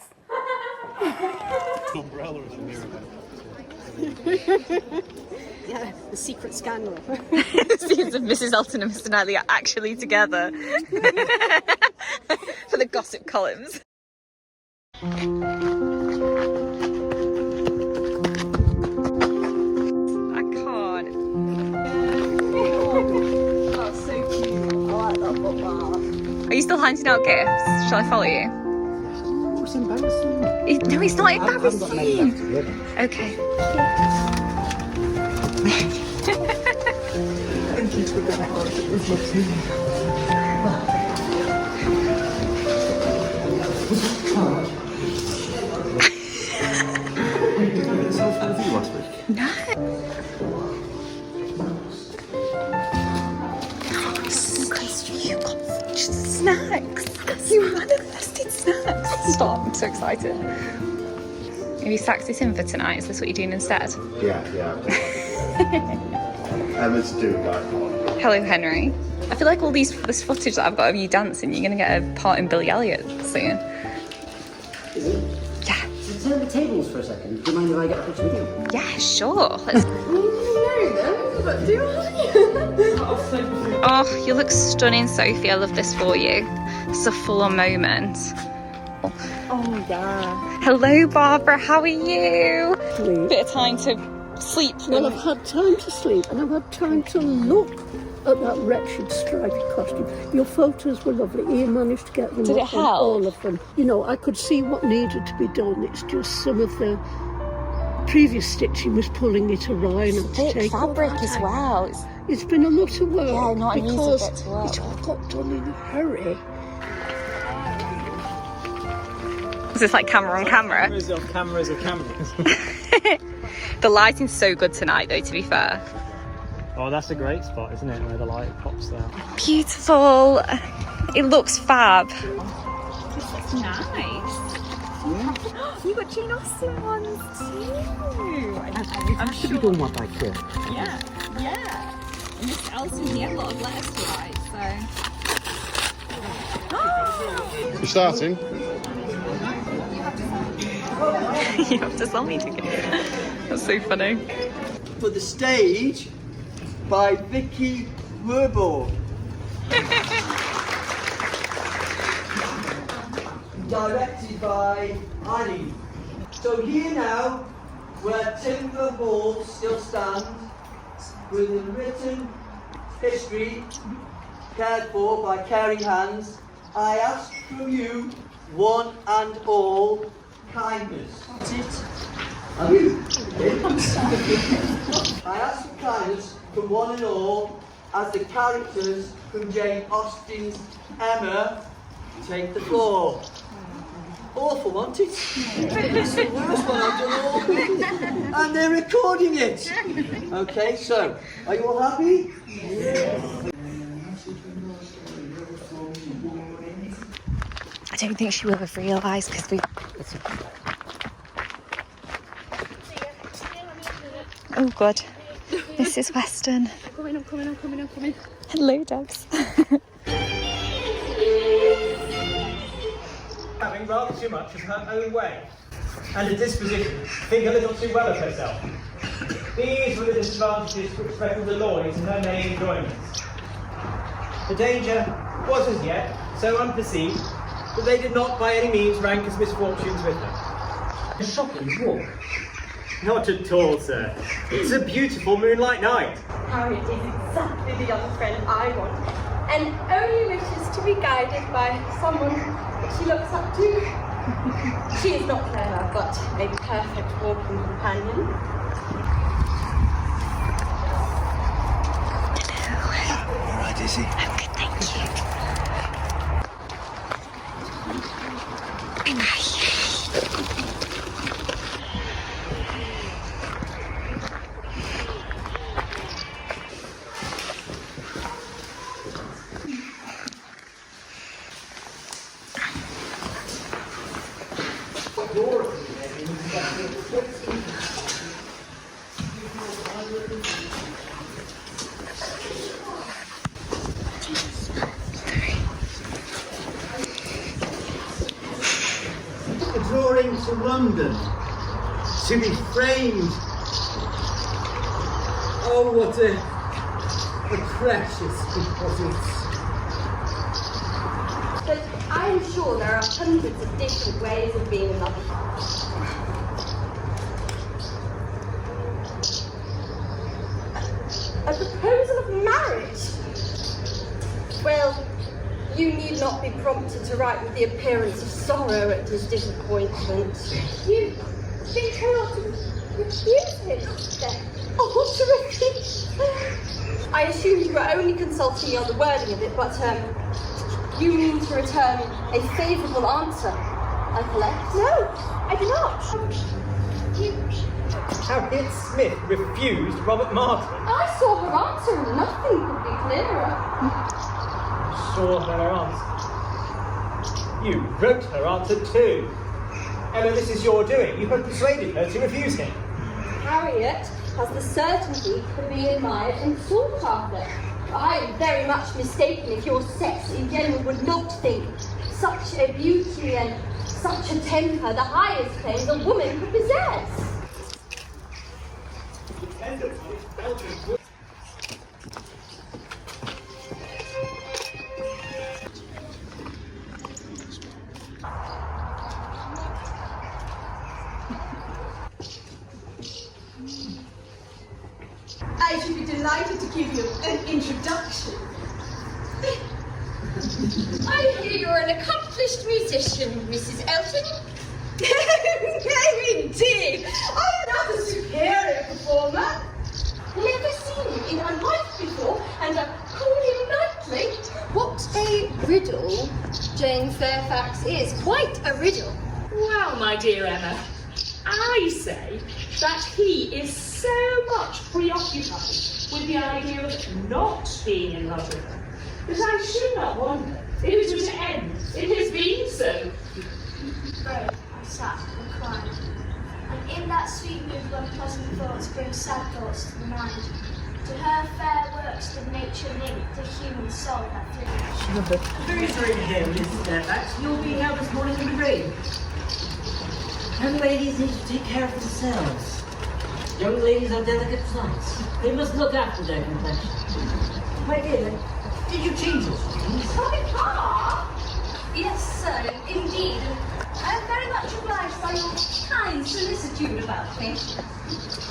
Yeah, the secret scandal. The scenes of Mrs. Elton and Mr. Knightley are actually together for the gossip columns. I can't. Oh, so cute. I like that football. Are you still handing out gifts? Shall I follow you? Oh, it's embarrassing. No, it's not embarrassing. Okay. No. You got snacks. You manifested snacks. Stop, I'm so excited. Have you sacked it in for tonight? Is this what you're doing instead? Yeah. Emma's doing that. Hello, Henry. I feel like all this footage that I've got of you dancing, you're going to get a part in Billy Elliot soon. Is it? Yeah. So turn the tables for a second. Do you mind if I get a picture with you? Yeah, sure. Let's... But do Oh, you look stunning, Sophie. I love this for you. It's a full-on moment. Oh, yeah. Hello, Barbara. How are you? Sleep. Bit of time to sleep. Well, I've had time to sleep and I've had time to look at that wretched stripy costume. Your photos were lovely. Ian managed to get them Did it up, help? all of them. You know, I could see what needed to be done. It's just some of the previous stitching was pulling it awry and had to Thick take fabric all that as out. well. It's been a lot of work Yeah, not an easy because bit to work it all got done in a hurry. Is this like camera on camera? Cameras of cameras. The lighting's so good tonight, though, to be fair. Oh, that's a great spot, isn't it? Where the light pops out. Beautiful. It looks fab. This looks nice. Yeah. You got Jane Austen ones too. I'm sure doing what I could. Yeah. And Mr. Elton, he had a lot of letters to write, so. You're starting? You have to sell me tickets. That's so funny. For the stage by Vicky Werborg. Directed by Eileen. So here now, where Timber Hall still stands, with a written history cared for by caring hands, I ask from you, one and all, kindness. That's it. Have you? I ask for kindness from one and all, as the characters from Jane Austen's Emma take the floor. Awful, wasn't it? It's the worst one I've done all week. And they're recording it. Okay, so, are you all happy? Yeah. I don't think she will have realised because we... Oh God, Mrs. Weston. I'm coming. Hello, Debs. Having rather too much of her own way, and a disposition to think a little too well of herself. These were the disadvantages which threatened the Lloyds in her May enjoyments. The danger was as yet so unperceived that they did not by any means rank as misfortunes with her. A shocking walk. Not at all, sir. It's a beautiful moonlight night. Harriet is exactly the young friend I want, and only wishes to be guided by someone that she looks up to. She is not clever, but a perfect walking companion. A drawing to London, to be framed. Oh, what a precious deposit. But I am sure there are hundreds of different ways of being a mother. A proposal of marriage? Well, you need not be prompted to write with the appearance of sorrow at his disappointment. You think I ought to refuse him then? Oh, to refuse? I assume you were only consulting me on the wording of it, but you mean to return a favourable answer, I collect? No, I do not. Harriet Smith refused Robert Martin. I saw her answer and nothing could be clearer. Saw her answer? You wrote her answer too. Emma, this is your doing. You have persuaded her to refuse him. Harriet has the certainty to be admired and sought after. I am very much mistaken if your sex in general would not think such a beauty and such a temper the highest claims a woman could possess. I should be delighted to give you an introduction. I hear you're an accomplished musician, Mrs. Elton. No, indeed. I'm not a superior performer. Never seen him in my life before, and call him Knightley. What a riddle Jane Fairfax is. Quite a riddle. Well, my dear Emma, I say that he is so much preoccupied with the idea of not being in love with her that I should not wonder if it was to end in his being so. I sat and cried, and in that sweet mood when pleasant thoughts bring sad thoughts to the mind, to her fair works did nature link the human soul that flew. Very sorry to hear, Mrs. Fairfax. You're being out this morning in the rain. Young ladies need to take care of themselves. Young ladies are delicate plants. They must look after their complexion. My dear, did you change your stockings? Papa! Yes, sir, indeed. I am very much obliged by your kind solicitude about me.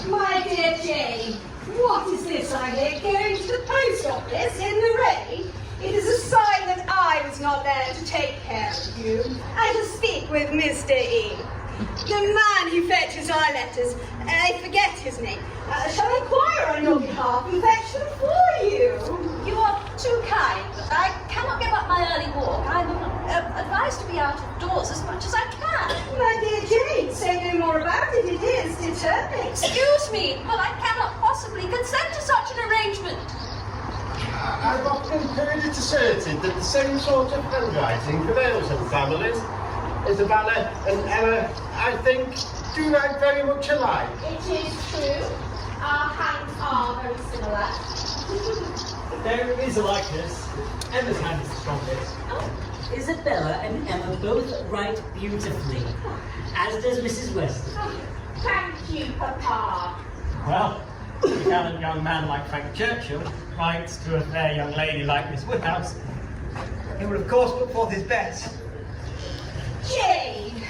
My dear Jane, what is this I hear going to the post office in the rain? It is a sign that I was not there to take care of you and to speak with Mr. E. The man who fetches our letters, I forget his name. Shall I inquire on your behalf and fetch them for you? You are too kind. I cannot give up my early walk. I'm advised to be out of doors as much as I can. My dear Jane, say no more about it. It is determined. Excuse me, but I cannot possibly consent to such an arrangement. I've often heard it asserted that the same sort of handwriting prevails in families. Isabella and Emma, I think, do write very much alike. It is true. Our hands are very similar. There is a likeness. Emma's hand is the strongest. Isabella and Emma both write beautifully, as does Mrs. Weston. Thank you, Papa. Well, a gallant young man like Frank Churchill writes to a fair young lady like Miss Woodhouse. He will of course put forth his best. Jane,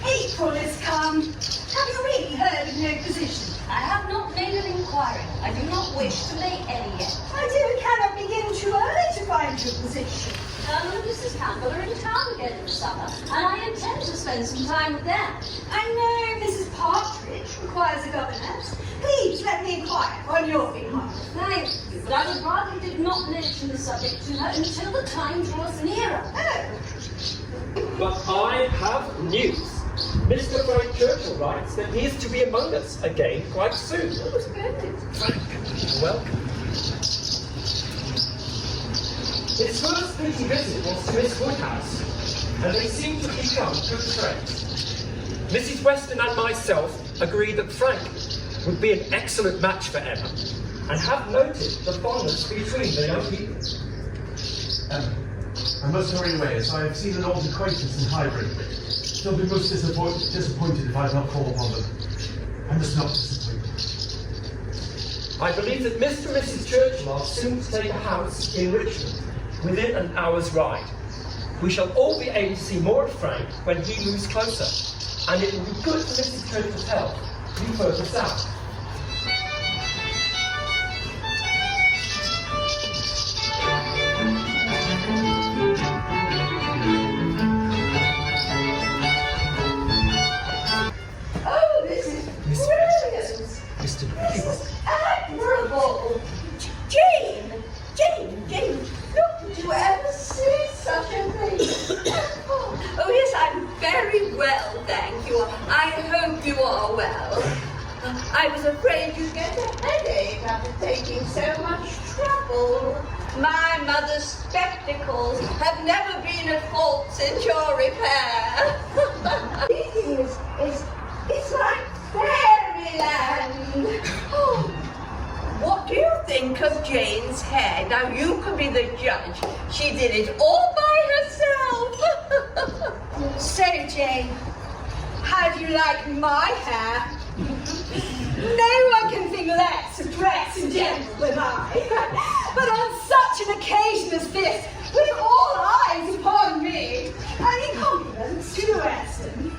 April has come. Have you really heard of no position? I have not made an inquiry. I do not wish to make any yet. My dear, we cannot begin too early to find your position. Colonel and Mrs. Campbell are in town again in the summer, and I intend to spend some time with them. I know Mrs. Partridge requires a governess. Please let me inquire on your behalf. Thank you, but I would rather did not mention the subject to her until the time draws nearer. But I have news. Mr. Frank Churchill writes that he is to be among us again quite soon. Frank, welcome. His first pretty visit was to Miss Woodhouse, and they seem to become good friends. Mrs. Weston and myself agreed that Frank would be an excellent match for Emma, and have noted the fondness between the young people. Emma, I must hurry away, as I have seen an old acquaintance in Highbury. They'll be most disappointed if I do not call upon them. I must not disappoint them. I believe that Mr. and Mrs. Churchill are soon to take a house in Richmond, within an hour's ride. We shall all be able to see more of Frank when he moves closer, and it will be good for Mrs. Churchill's health to be further south. Oh, this is brilliant! This is admirable! Jane, look, did you ever see such a thing? Oh yes, I'm very well, thank you. I hope you are well. I was afraid you'd get a headache after taking so much trouble. My mother's spectacles have never been at fault since your repair. It's like fairyland. Oh. What do you think of Jane's hair? Now you can be the judge. She did it all by herself. So, Jane, how do you like my hair? No one can think less of dress in general than I. But on such an occasion as this, with all eyes upon me, any compliments to the Weston.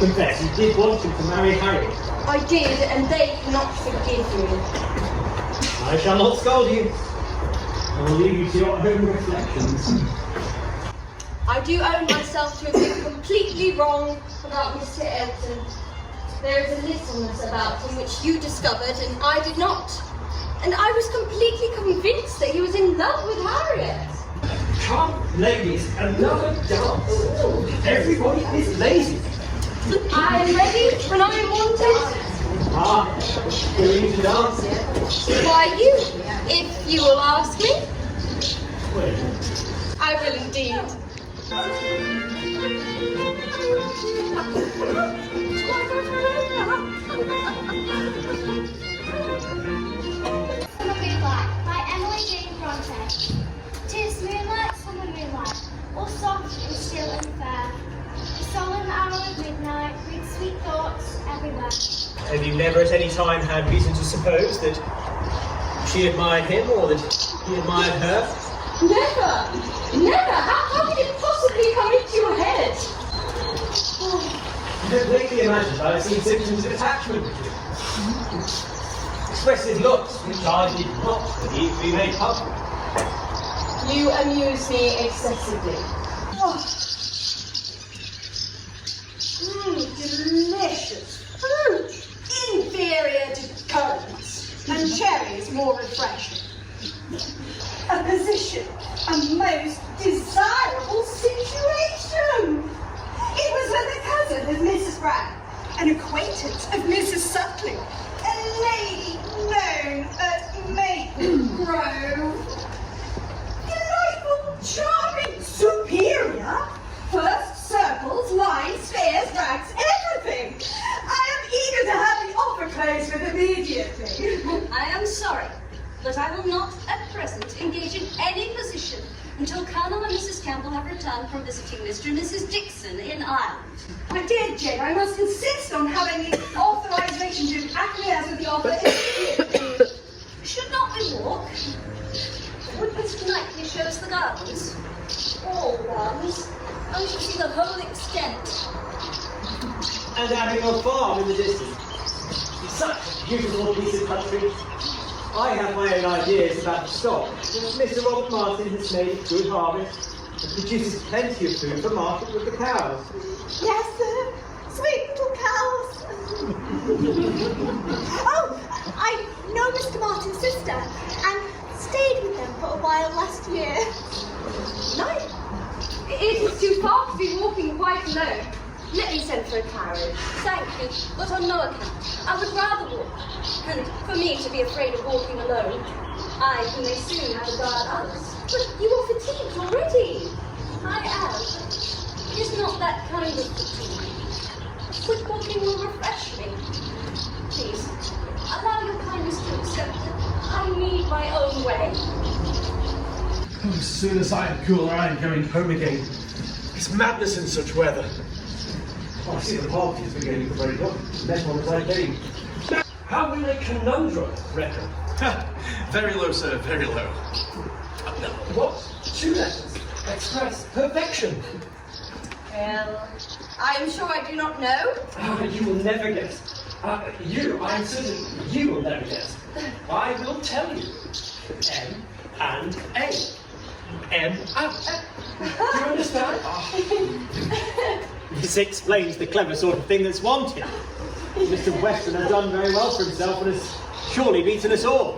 Confess, you did want him to marry Harriet. I did, and they cannot forgive me. I shall not scold you. I will leave you to your own reflections. I do own myself to have been completely wrong about Mr. Elton. There is a littleness about him which you discovered and I did not. And I was completely convinced that he was in love with Harriet. Come, ladies, another dance. Everybody is lazy. I am ready when I am wanted. Will you dance? Why you, if you will ask me. I will indeed. Summer Moonlight by Emily Jane Bronte. 'Tis moonlight, summer moonlight, all soft and still and fair. The solemn hour of midnight brings sweet thoughts everywhere. Have you never at any time had reason to suppose that she admired him or that he admired her? Never! How could it possibly come into your head? You don't lately imagine that I've seen symptoms of attachment with you. Expressive looks, which I did not believe to be made public. You amuse me excessively. Delicious fruit, inferior to currants, and cherries more refreshing. A position, a most desirable situation. It was with a cousin of Mrs. Brown, an acquaintance of Mrs. Suckling, a lady known at Maple Grove. Delightful, charming, superior. First circles, lines, spheres, rags, everything. I am eager to have the offer closed with immediately. I am sorry, but I will not at present engage in any position until Colonel and Mrs. Campbell have returned from visiting Mr. and Mrs. Dixon in Ireland. My dear Jane, I must insist on having the authorization to acquiesce with the offer. Should not we walk? Would Mr. Knightley show us the gardens? All the gardens. I should see the whole extent. And having a farm in the distance. Such a beautiful piece of country. I have my own ideas about the stock. Mr. Robert Martin has made a good harvest and produces plenty of food for market with the cows. Yes, sir. Sweet little cows. Oh, I know Mr. Martin's sister and stayed with them for a while last year. Nice. It is too far to be walking quite alone. Let me send for a carriage. Thank you, but on no account. I would rather walk. And for me to be afraid of walking alone, I who may soon have to guard others. But you are fatigued already. I am. It is not that kind of fatigue. Quick walking will refresh me. Please, allow your kindness to accept that I need my own way. As soon as I am cooler, I am going home again. It's madness in such weather. I see the party is beginning to break up. Next one is I came. How will a conundrum reckon? Very low, sir, very low. What? 2 letters express perfection. Well, I am sure I do not know. You will never guess. I am certain you will never guess. I will tell you. M and A. M and A. Do you understand? This explains the clever sort of thing that's wanted. Mr. Weston has done very well for himself and has surely beaten us all.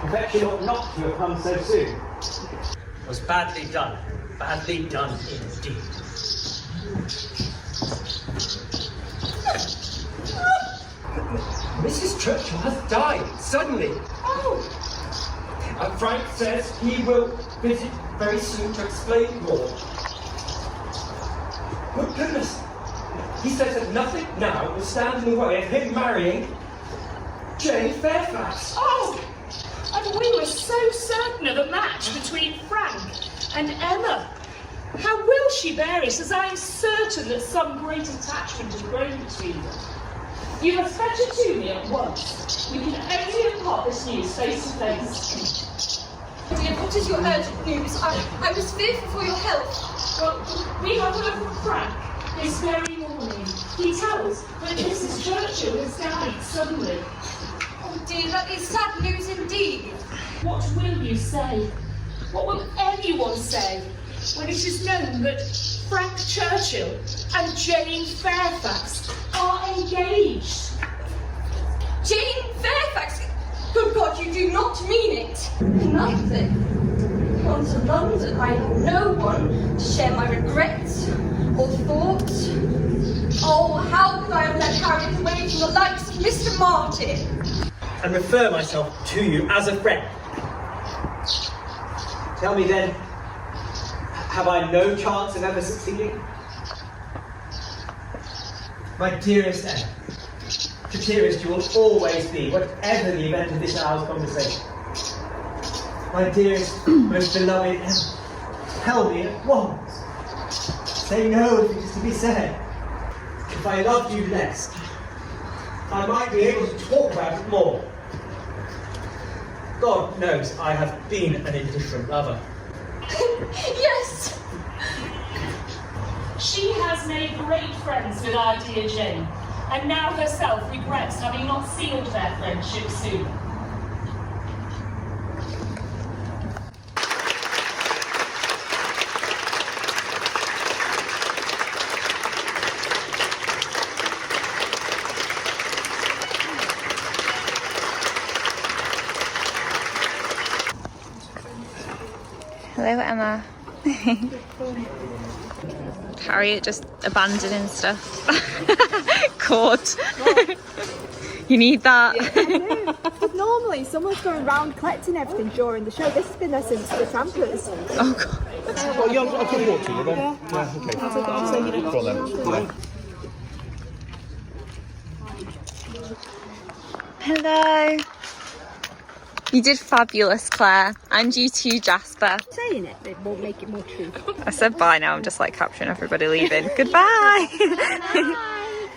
Perfection ought not to have come so soon. It was badly done. Badly done indeed. Mrs. Churchill has died suddenly. Oh. Frank says he will visit very soon to explain more. Good goodness. He says that nothing now will stand in the way of him marrying Jane Fairfax. Oh! And we were so certain of a match between Frank and Emma. How will she bear it, as I am certain that some great attachment has grown between them? You must fetch her to me at once. We can only impart this news face to face. Dear, what is your urgent news? I was fearful for your health. Well, we have heard from Frank this very morning. He tells that Mrs. Churchill has died suddenly. Oh dear, that is sad news indeed. What will you say? What will anyone say when it is known that Frank Churchill and Jane Fairfax are engaged? Jane Fairfax? Good God, you do not mean it. Nothing. Gone to London, I have no one to share my regrets or thoughts. Oh, how could I have let Harriet away from the likes of Mr. Martin? And refer myself to you as a friend. Tell me then, have I no chance of ever succeeding? My dearest Emma, the dearest you will always be, whatever the event of this hour's conversation. My dearest, most beloved Emma, tell me at once. Say no if it is to be said. If I loved you less, I might be able to talk about it more. God knows I have been an indifferent lover. Yes! She has made great friends with our dear Jane, and now herself regrets having not sealed their friendship sooner. Hello, Emma. Harriet just abandoning stuff. Caught. You need that. Yeah, but normally someone's going around collecting everything during the show. This has been there since the samplers. Oh God. Oh yeah, I'll put water with them. Yeah. Okay. I'll take it off so you don't. Go on then. Hello. You did fabulous, Claire. And you too, Jasper. Saying it won't make it more true. I said bye now. I'm just like capturing everybody leaving. Goodbye.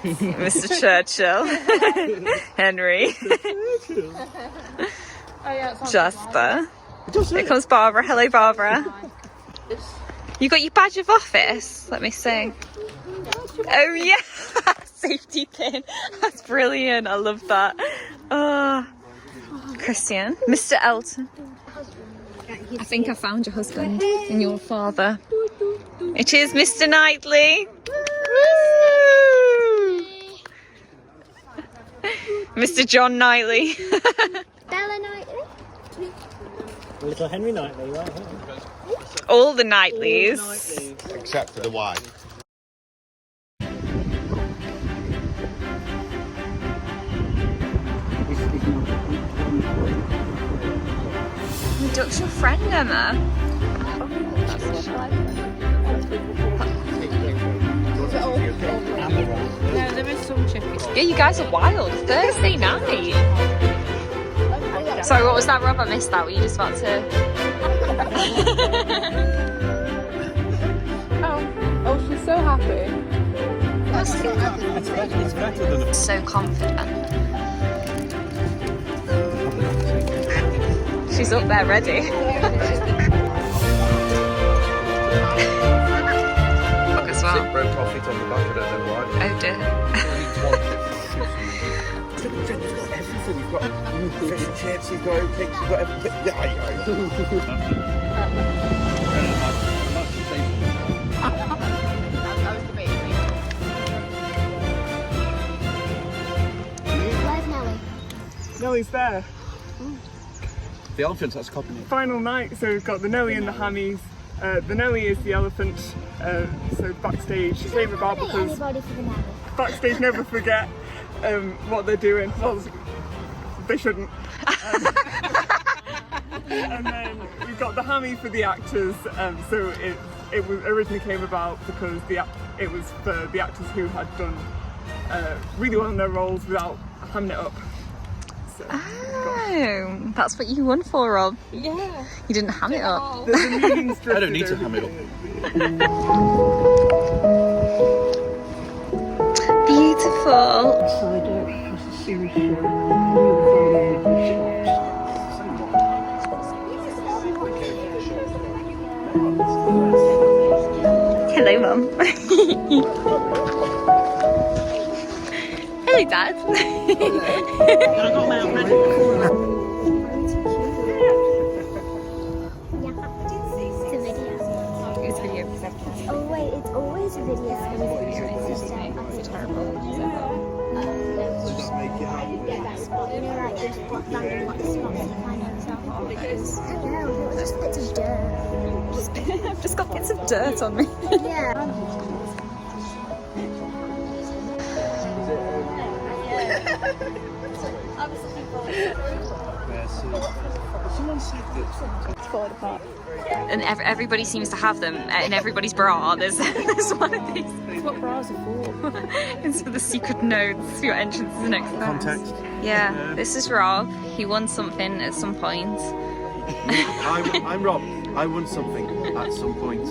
Mr. Churchill. Henry. Jasper. Here comes Barbara. Hello, Barbara. You got your badge of office? Let me see. Oh, yes. safety pin. That's brilliant. I love that. Christian, Mr. Elton. I think I found your husband and your father. It is Mr. Knightley. Woo! Mr. John Knightley. Bella Knightley. Little Henry Knightley, right? All the Knightleys. Except for the wife. Duck's your friend, Emma. No, there is some chicken. Yeah, you guys are wild. Thursday night. Sorry, what was that, Rob? I missed that. Were you just about to... Oh, she's so happy. So confident. She's up there ready. Look as well. Bread profit on the back of it, then why? Oh dear. You've got everything. You've got fish and chips, you've got oat cakes, you've got everything. Where's Nellie? Nellie's there. The elephants, that's copying it. Final night, so we've got the Nellie and the Hammies. The Nellie is the elephant, so backstage, favourite bar because Anybody for the Nellie? backstage never forget what they're doing. Well, they shouldn't. And then we've got the Hammy for the actors, so it was originally came about because it was for the actors who had done really well in their roles without hamming it up. So, Oh, that's what you won for, Rob. yeah. You didn't ham it up. The meetings I don't need to ham it up. Beautiful. Inside Out was a series show. Hello, Mum. Hello, Dad. It's video. Oh wait, it's always a video. It's terrible. You know, like those random spots you find yourself on. I don't know, it was just bits of dirt. I've just got bits of dirt on me. Yeah. Someone said that It's falling apart. And everybody seems to have them in everybody's bra. There's one of these. That's what bras are for. It's for the secret notes for your entrance to the next class. context. Yeah, this is Rob. He won something at some point. I'm Rob. I won something at some point.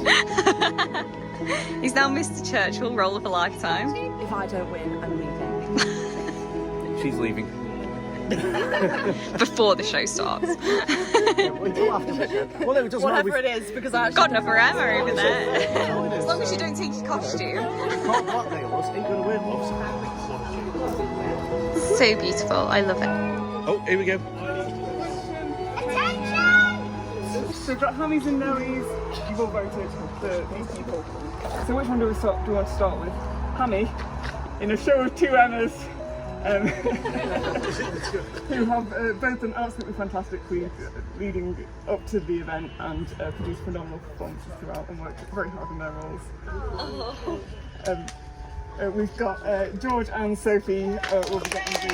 He's now Mr. Churchill, role of a lifetime. If I don't win, I'm leaving. She's leaving. Before the show starts. Whatever it is, because I got enough for Emma over there. As long as you don't take your costume. So beautiful. I love it. Oh, here we go. So we've got Hammies and Nellies. You've all voted for these people. So which one do we want to start with? Hammy, in a show of two Emmas, who have both done absolutely fantastically leading up to the event and produced phenomenal performances throughout and worked very hard in their roles. We've got George and Sophie will be getting the...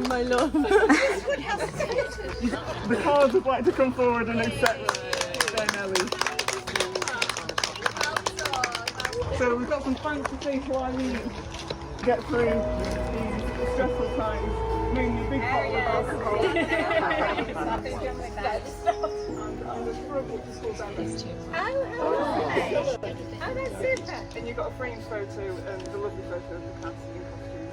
My love. The cards would like to come forward and accept their Nelly. So we've got some thanks to say to Eileen to get through these stressful times, mainly a big bottle of alcohol. And the struggle to slow down these two. Oh, that's super. And you've got a framed photo and the lovely photo of the cast in costume.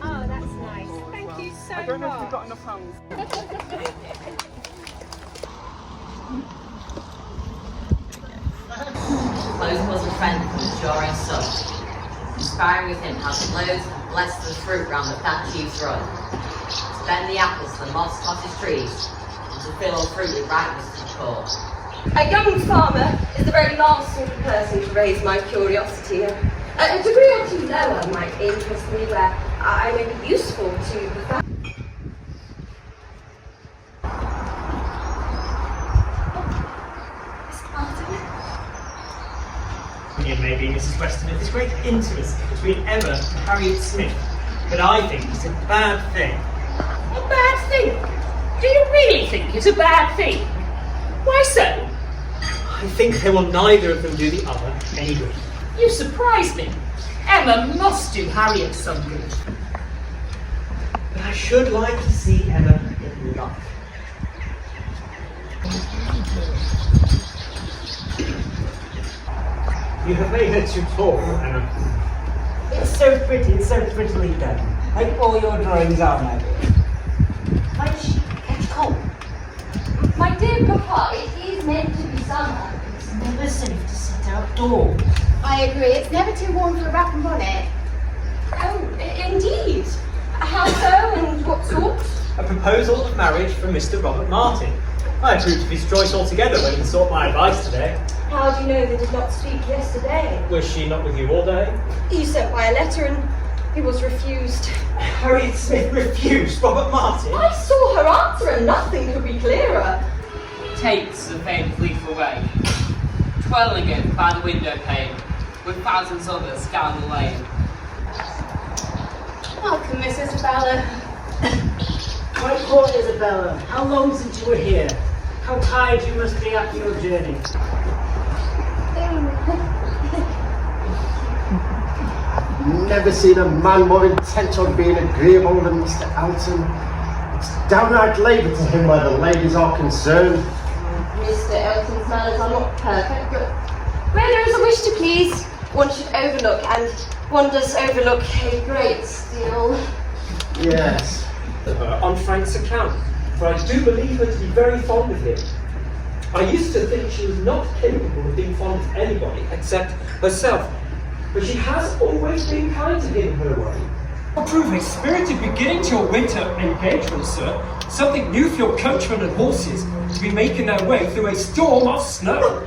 Oh, that's nice. Thank you so much. I don't know if we've got enough hands. Close bosom friend from the Joring sun. Inspiring with him has loads and blessed the fruit round the thatch eaves run. To bend the apples to the moss cottage trees, and to fill all fruit with ripeness to the core. A young farmer is the very last sort of person to raise my curiosity. A degree or two lower might interest me where I may be useful to the family. Maybe, Mrs. Weston, if there's great intimacy between Emma and Harriet Smith, but I think it's a bad thing. A bad thing? Do you really think it's a bad thing? Why so? I think they will neither of them do the other any good. You surprise me. Emma must do Harriet some good. But I should like to see Emma in love. You have made her too tall, Emma. It's so pretty, it's so prettily done. Like all your drawings are, my dear. Why does she catch cold? My dear Papa, it is meant to be summer. It's never safe to sit outdoors. I agree, it's never too warm for a wrap and bonnet. Oh, indeed. How so and what sort? A proposal of marriage from Mr. Robert Martin. I approved of his choice altogether when he sought my advice today. How do you know they did not speak yesterday? Was she not with you all day? You sent by a letter and he was refused. Harriet Smith refused Robert Martin? I saw her answer and nothing could be clearer. Takes the faint leaf away, twirling it by the window pane, with thousands others down the lane. Welcome, Miss Isabella. My poor Isabella, how long since you were here? How tired you must be after your journey. Never seen a man more intent on being agreeable than Mr. Elton. It's downright labour to him where the ladies are concerned. Mr. Elton's manners are not perfect, but where there is a wish to please, one should overlook, and one does overlook a great deal. Yes. On Frank's account, for I do believe her to be very fond of him. I used to think she was not capable of being fond of anybody except herself, but she has always been kind to him her way. I'll prove a spirited beginning to your winter engagement, sir. Something new for your coachman and horses to be making their way through a storm of snow.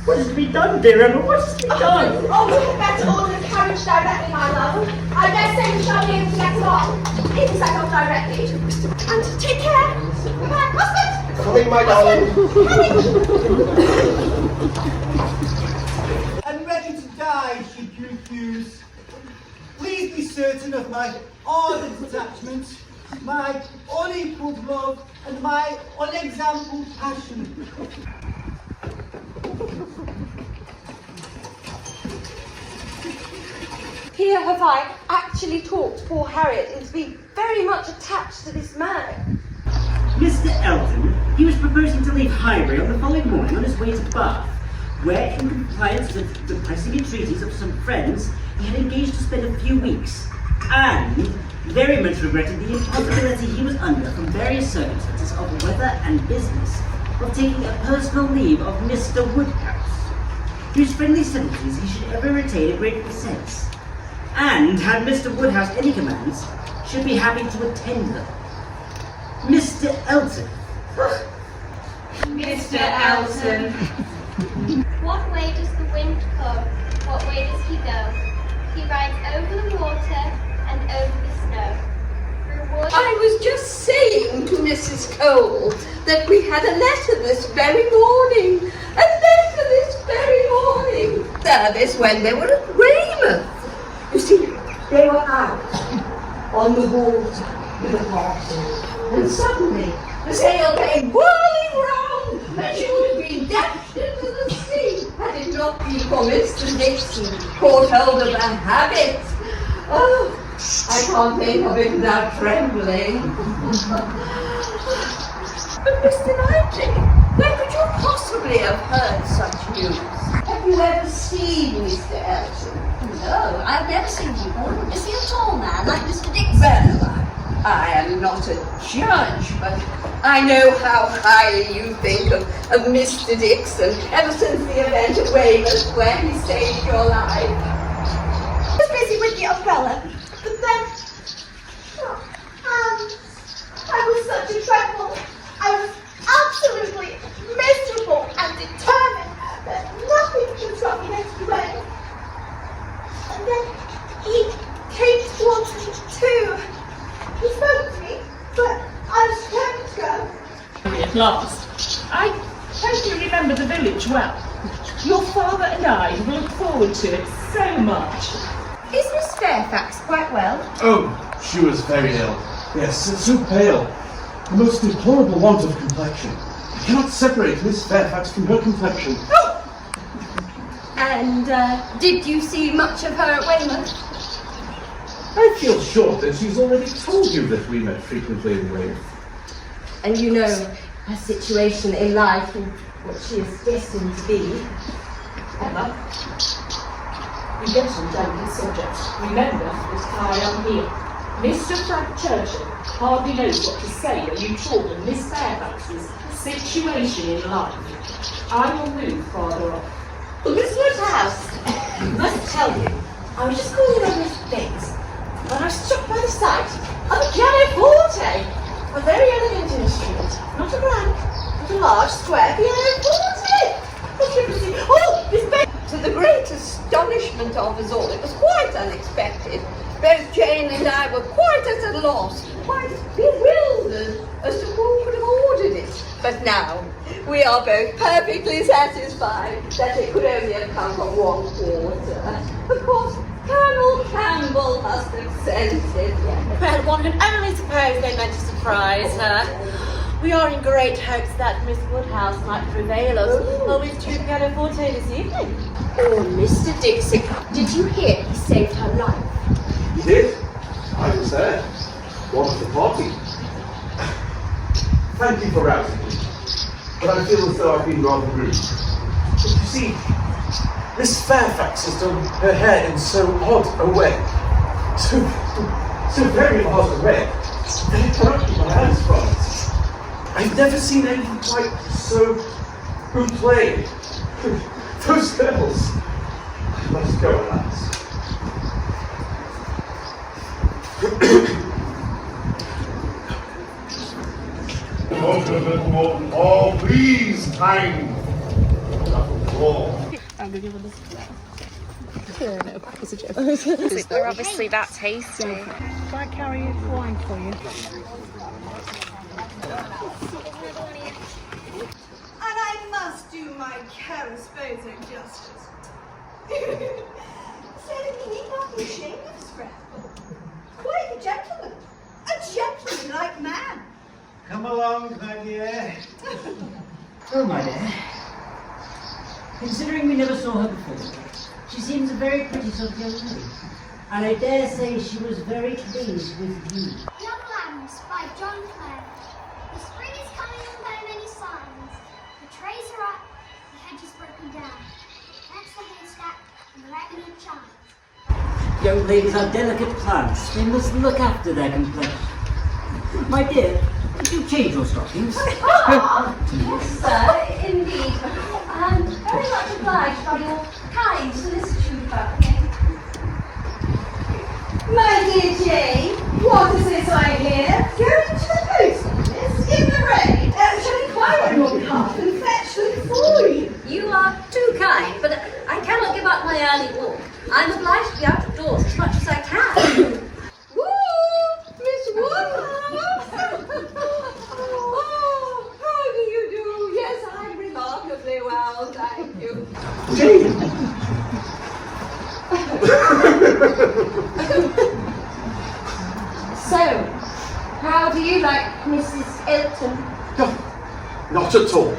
What is to be done, dear Emma? What is to be done? Oh, we had better order the carriage directly, my love. I dare say we shall be able to let it on. It will set off directly. And take care. Goodbye, husband. Coming, my darling. And ready to die should you refuse. Please be certain of my ardent attachment, my unequalled love, and my unexampled passion. Here have I actually talked poor Harriet into being very much attached to this man. Mr. Elton, he was proposing to leave Highbury on the following morning on his way to Bath, where, in compliance with the pressing entreaties of some friends, he had engaged to spend a few weeks, and very much regretted the impossibility he was under from various circumstances of weather and business of taking a personal leave of Mr. Woodhouse, whose friendly sympathies he should ever retain a grateful sense, and, had Mr. Woodhouse any commands, should be happy to attend them. Mr. Elton. Mr. Elton. What way does the wind come? What way does he go? He rides over the water and over the snow. I was just saying to Mrs. Cole that we had a letter this very morning. A letter this very morning. Service when they were at Weymouth. You see, they were out on the water with a party. And suddenly the sail came whirling round and she would have been dashed into the sea had it not been for Mr. Dixon caught hold of her habit. Oh, I can't think of it without trembling. But Mr. Knightley, where could you possibly have heard such news? Have you ever seen Mr. Elton? No, I've never seen him. Is he a tall man like Mr. Dixon? Well, I am not a judge, but I know how highly you think of Mr. Dixon ever since the event at Weymouth where he saved your life. I was busy with the umbrella, but then I was such a tremble. I was absolutely miserable and determined that nothing should stop me next way. And then he came towards me too. He spoke to me, but I was determined to go. At last. I hope you remember the village well. Your father and I will look forward to it so much. Is Miss Fairfax quite well? Oh, she was very ill. Yes, so pale. The most deplorable want of complexion. I cannot separate Miss Fairfax from her complexion. And did you see much of her at Weymouth? I feel sure that she's already told you that we met frequently in Weymouth. And you know her situation in life and what she is destined to be. Emma, you get on delicate subjects. Remember that I am here. Mr. Frank Churchill hardly knows what to say when you talk of Miss Fairfax's situation in life. I will move farther off. Miss Woodhouse, I must tell you, I was just calling over Miss Bates when I was struck by the sight of a pianoforte. A very elegant instrument, not a grand, but a large square pianoforte. Oh, Miss Bates! To the great astonishment of us all, it was quite unexpected. Both Jane and I were quite at a loss, quite bewildered as to who could have ordered it. But now, we are both perfectly satisfied that it could only have come from one quarter. Of course, Colonel Campbell must have sent it. Well, one can only suppose they meant to surprise her. We are in great hopes that Miss Woodhouse might prevail us with two pianoforte this evening. Oh, Mr. Dixon, did you hear he saved her life? He did. I was there. One of the party. Thank you for rousing me. But I feel as though I've been rather rude. But you see, Miss Fairfax has done her hair in so odd a way. So very odd a way. That I cannot keep my hands from it. I've never seen anything quite so boucle. Those girls. I must go, alas. Little Moreton Hall, please, kind. I'm going to give her this. They're obviously that tasty. Can I carry wine for you? And I must do my Carasposo justice. Said he need not be ashamed of his friend. Quite a gentleman. A gentleman-like man. Come along, my dear. Oh, my dear. Considering we never saw her before, she seems a very pretty sort of young lady. And I dare say she was very pleased with you. Young Lambs by John Clare. The spring is coming on by many signs. The trees are up, the hedge is broken down. That's the haystack and the reckoning chimes. Young ladies are delicate plants. They must look after their complexion. My dear, did you change your stockings? Yes, sir, indeed. I'm very much obliged by your kind solicitude about me. My dear Jane, what is this I hear? Going to the post office in the rain. Shall I climb on your behalf and fetch them for you? You are too kind, but I cannot give up my early walk. I'm obliged to be out of doors as much as I can. Woo! Miss Woodhouse! Oh, how do you do? Yes, I'm remarkably well, thank you. Jane! So, how do you like Mrs. Elton? Not at all.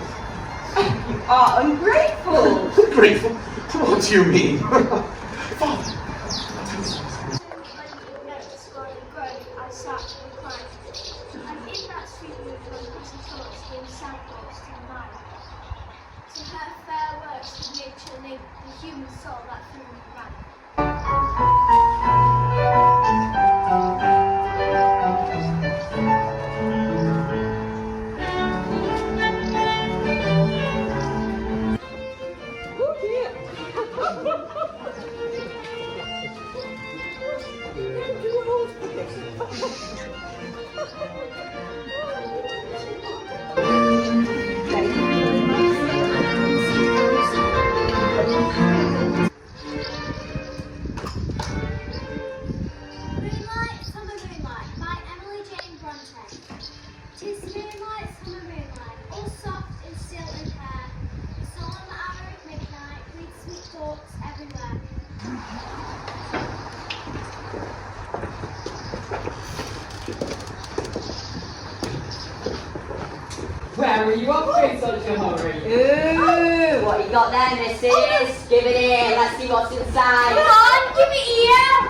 You are ungrateful. Grateful? What do you mean? I sat reclined, and in that sweet mood my pretty thoughts came sad-thoughts to the mind. To her fair works did nature link the human soul that through me ran. Moonlight, summer moonlight, by Emily Jane Bronte. 'Tis moonlight, summer moonlight, all soft and still and fair. The solemn hour of midnight breathes sweet thoughts everywhere. Where were you up to in such a hurry? Ooh, what you got there, missus? Give it here, let's see what's inside. Come on, give it here!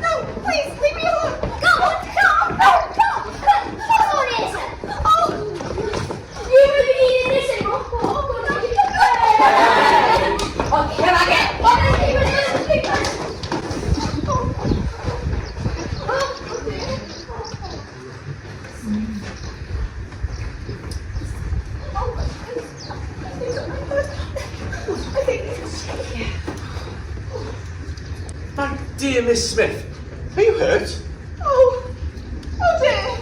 No, please, leave me alone! Go on, no, what's on it? Oh, you really needed this in my fault. Oh, can I get? My dear Miss Smith, are you hurt? Oh dear.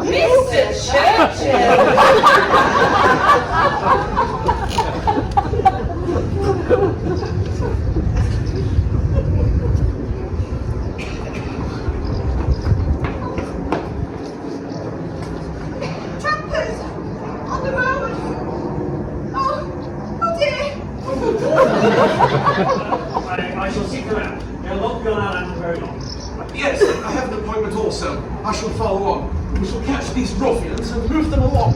Mr. Churchill! Trampers on the road. Oh dear. I shall seek them out. They'll not be on our land for very long. Yes, I have an appointment also. I shall follow on. We shall catch these ruffians and move them along.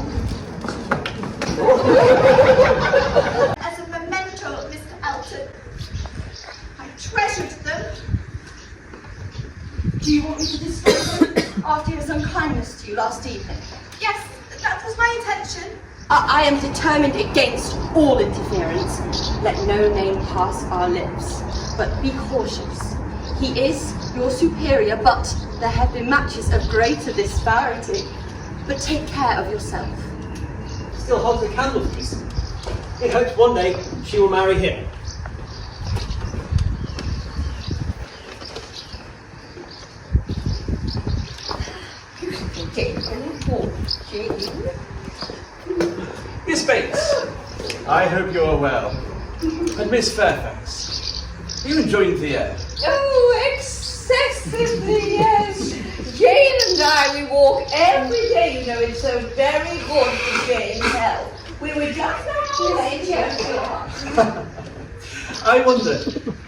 As a memento of Mr. Elton, I treasured them. Do you want me to dispose them after his unkindness to you last evening? Yes, that was my intention. I am determined against all interference. Let no name pass our lips. But be cautious. He is your superior, but there have been matches of greater disparity. But take care of yourself. Still holds the candle piece. In hopes one day she will marry him. Miss Bates, I hope you're well. And Miss Fairfax, are you enjoying the air? Oh, excessively, yes. Jane and I, we walk every day, you know, it's so very good for Jane's health. We were just on our way to I wonder,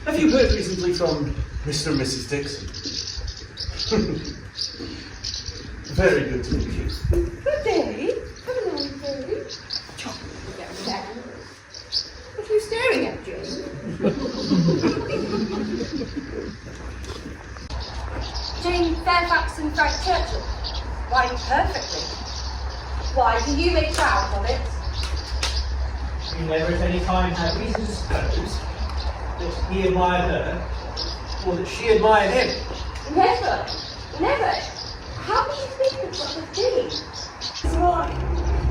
have you heard recently from Mr. and Mrs. Dixon? Very good to meet you. Good day. Come along, Jane. What are you staring at, Jane? Jane Fairfax and Frank Churchill. Why, perfectly. Why, do you make trout of it? You never at any time had reason to suppose that he admired her, or that she admired him. Never. Never. How can you think of such a thing?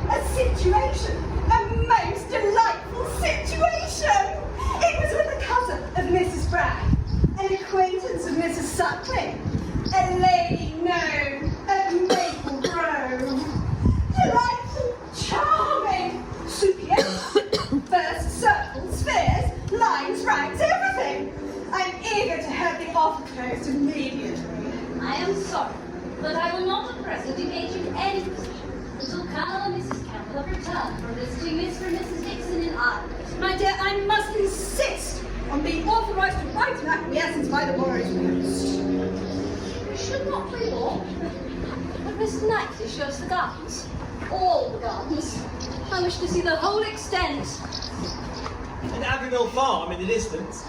A situation, a most delightful situation. It was with a cousin of Mrs. Bragg, an acquaintance of Mrs. Suckling, a lady known at Maple Grove. Delightful, charming, superior, first circles, spheres, lines, ranks, everything. I'm eager to have the offer closed immediately. I am sorry, but I will not at present engage in any position until Colonel and Mrs. Campbell have returned from visiting Mr. and Mrs. Dixon in Ireland. My dear, I must insist on being authorised to write an acquiescence by the morrow's post. You should not be more. But Mr. Knightley shows the gardens. All the gardens. I wish to see the whole extent. An Abbeyville farm in the distance.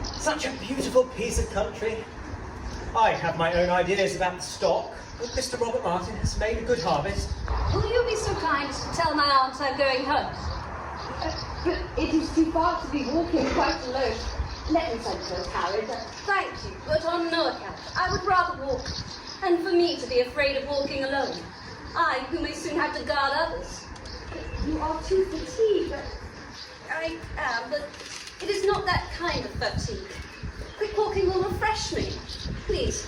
Such a beautiful piece of country. I have my own ideas about the stock, but Mr. Robert Martin has made a good harvest. Will you be so kind as to tell my aunt I'm going home? But it is too far to be walking quite alone. Let me send her a carriage. Thank you, but on no account. I would rather walk. And for me to be afraid of walking alone. I, who may soon have to guard others. You are too fatigued. I am, but it is not that kind of fatigue. porking will refresh me. Please,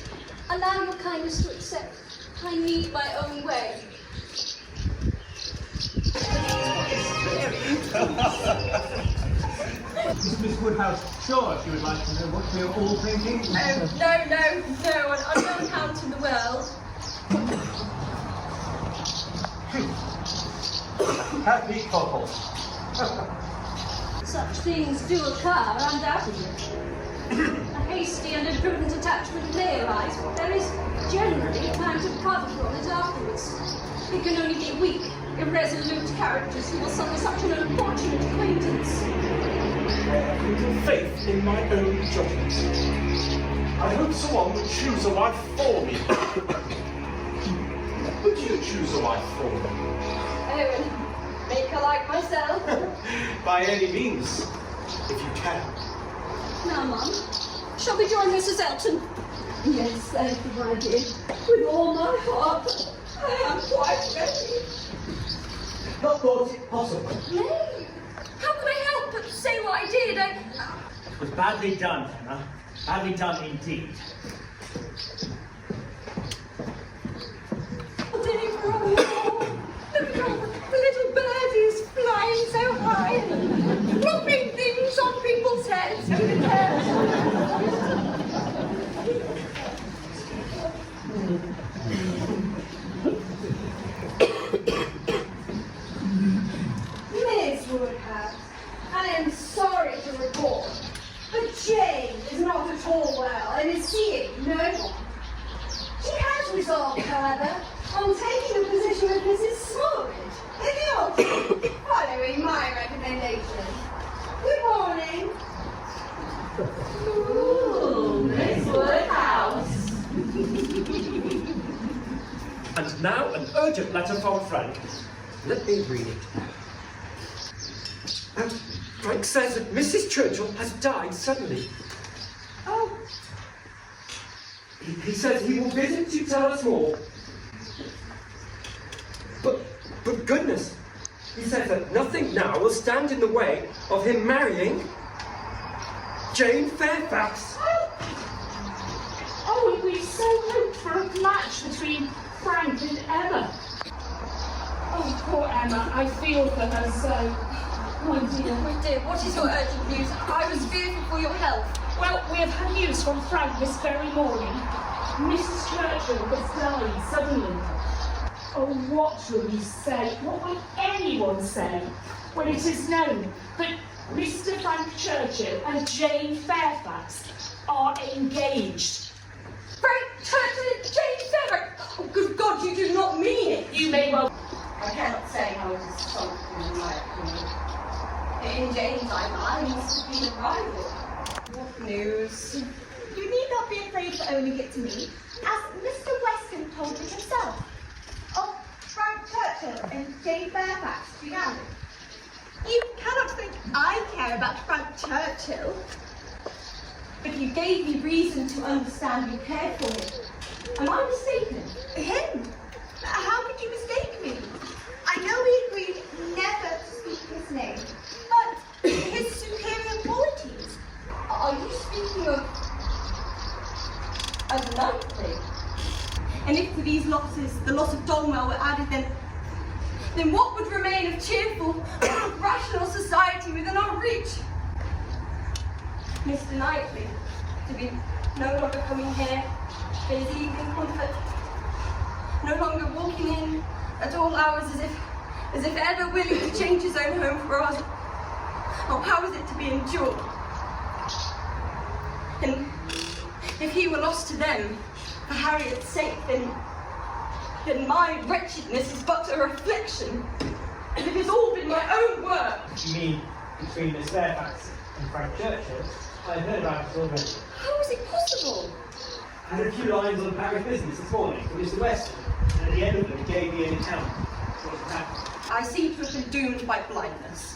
allow your kindness to accept. I need my own way. Is Miss Woodhouse sure she would like to know what we are all thinking? No, an unknown count in the world. Happy couple. Such things do occur, undoubtedly. A hasty and imprudent attachment may arise, but there is generally time to recover from it afterwards. It can only be weak, irresolute characters who will suffer such an unfortunate acquaintance. I have little faith in my own judgment. I hope someone would choose a wife for me. Would you choose a wife for me? Oh, and make her like myself. By any means, if you can. Now, Mum, shall we join Mrs. Elton? Yes, thank you, my dear. With all my heart. I am quite ready. Not thought it possible. No. How could I help but say what I did? It was badly done, Emma. Badly done indeed. What did it wrong? Look at all the little birdies flying so high and dropping things on people's heads. Miss Woodhouse, I am sorry to report, but Jane is not at all well and is seeing no one. She has resolved, however, on taking a position with Mrs. Smallridge in the autumn, following my recommendation. Good morning. Ooh, Miss Woodhouse. And now an urgent letter from Frank. Let me read it. And Frank says that Mrs. Churchill has died suddenly. Oh, He says he will visit to tell us more. But goodness, he says that nothing now will stand in the way of him marrying Jane Fairfax. Oh, we so hoped for a match between Frank and Emma. Oh, poor Emma, I feel for her so. Oh dear. Oh dear, what is your urgent news? I was fearful for your health. Well, we have had news from Frank this very morning. Mrs. Churchill has died suddenly. Oh, what will we say? What will anyone say when it is known that Mr. Frank Churchill and Jane Fairfax are engaged? Frank Churchill and Jane Fairfax? Oh, good God, you do not mean it. You may well. I cannot say how it is something in my opinion. In Jane's eye, I must have been a rival. What news? You need not be afraid to owning it to me, as Mr. Weston told me himself. Of Frank Churchill and Jane Fairfax, you know. You cannot think I care about Frank Churchill. But you gave me reason to understand you cared for him. Am I mistaken? Him? How could you mistake me? I know we agreed never to speak his name, but his superior qualities. Are you speaking of as Knightley? And if to these losses the loss of Donwell were added, then what would remain of cheerful, rational society within our reach? Mr. Knightley, to be no longer coming here for his evening comfort, no longer walking in at all hours as if ever willing to change his own home for ours. Oh, how is it to be endured? And if he were lost to them for Harriet's sake, then my wretchedness is but a reflection, and it has all been my own work. You mean between Miss Fairfax and Frank Churchill? I heard about it already. How is it possible? I had a few lines on parish business this morning from Mr. Weston, and at the end of them he gave me an account of what had happened. I seem to have been doomed by blindness.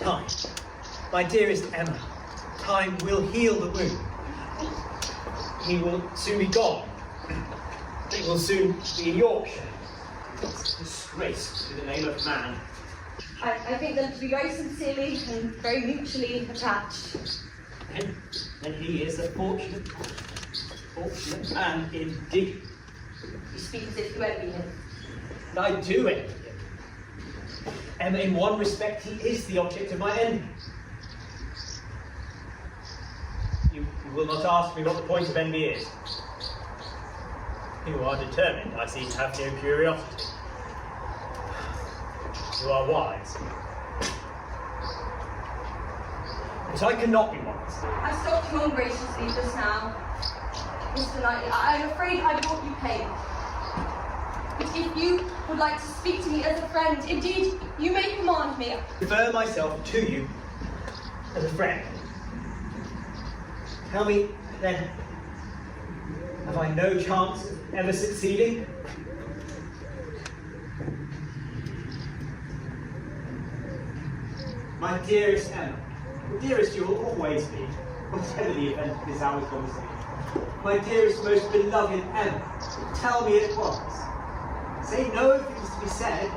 Time. My dearest Emma, time will heal the wound. He will soon be gone. He will soon be in Yorkshire. It's a disgrace to the name of man. I think them to be very sincerely and very mutually attached. then he is a fortunate man indeed. You speak as if you envy him. I do envy him. And in one respect, he is the object of my envy. You will not ask me what the point of envy is. You are determined, I see, to have no curiosity. You are wise. But I cannot be wise. I stopped you ungraciously just now, Mr. Knightley. I'm afraid I brought you pain. But if you would like to speak to me as a friend, indeed, you may command me. I refer myself to you as a friend. Tell me, then, have I no chance of ever succeeding? My dearest Emma, the dearest you will always be, whatever the event of this hour's conversation. My dearest, most beloved Emma, tell me at once. Say no things to be said.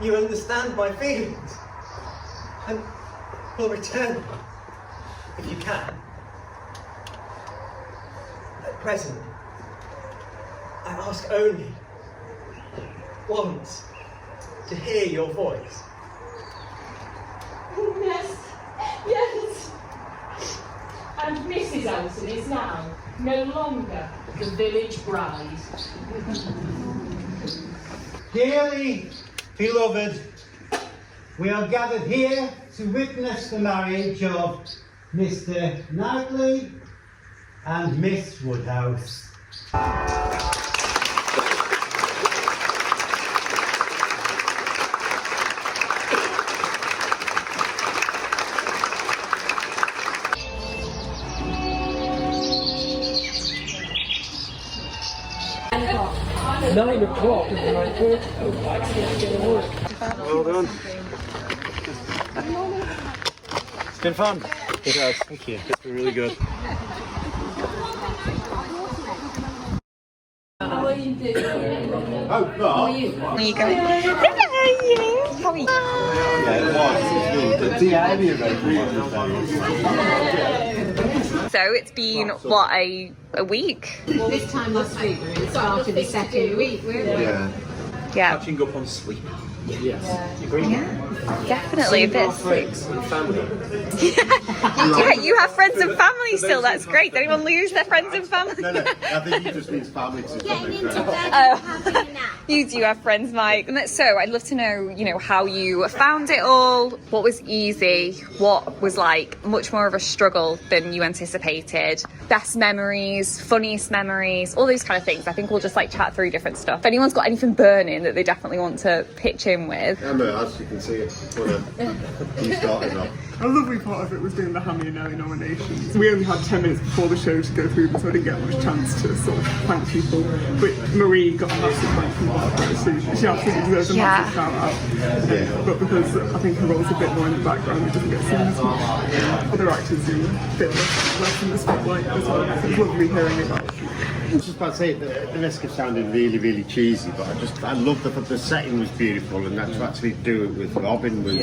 You understand my feelings, and will return them, if you can. At present, I ask only once to hear your voice. Yes, yes. And Mrs. Elton is now no longer the village bride. Dearly beloved, we are gathered here to witness the marriage of Mr. Knightley and Miss Woodhouse. Nine o'clock is my first. Well done. It's been fun. It has. Thank you. It's been really good. How are you doing? Oh, no. How are you? There you go. How are you? So it's been, what, a week? This time last week we were at the start of the second week, weren't we? Yeah. Yeah. Catching up on sleep. Yes. You agree? Yeah, definitely a bit. Friends and family. Yeah, you have friends and family still. That's great. Did anyone lose their friends and family? No, I think he just means family to Oh, you do have friends, Mike. So I'd love to know, how you found it all. What was easy? What was like much more of a struggle than you anticipated? Best memories, funniest memories, all those kind of things. I think we'll just chat through different stuff. If anyone's got anything burning that they definitely want to pitch in with. Emma, as you can see, you started off. A lovely part of it was doing the Hammy and Ellie nominations. We only had 10 minutes before the show to go through them, so I didn't get much chance to sort of thank people. But Marie got a massive thank from Barbara, so she absolutely deserves a massive shout out. But because I think her role's a bit more in the background, it doesn't get seen as much. Other actors who are a bit less in the spotlight as well. So it's lovely hearing about it. I was just about to say, the risk of sounding really, really cheesy, but I love the setting was beautiful, and to actually do it with Robin was,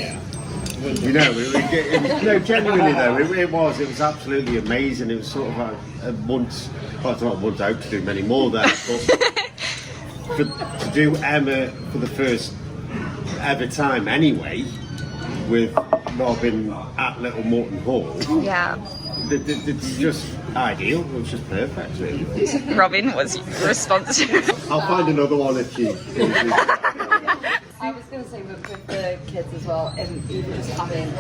genuinely though, it was absolutely amazing. It was sort of a once, well, it's not once out to do many more there, but to do Emma for the first ever time anyway, with Robin at Little Moreton Hall. Yeah. It's just ideal. It was just perfect, really. Robin was responsive. I'll find another one if you. I was going to say that with the kids as well, and even just having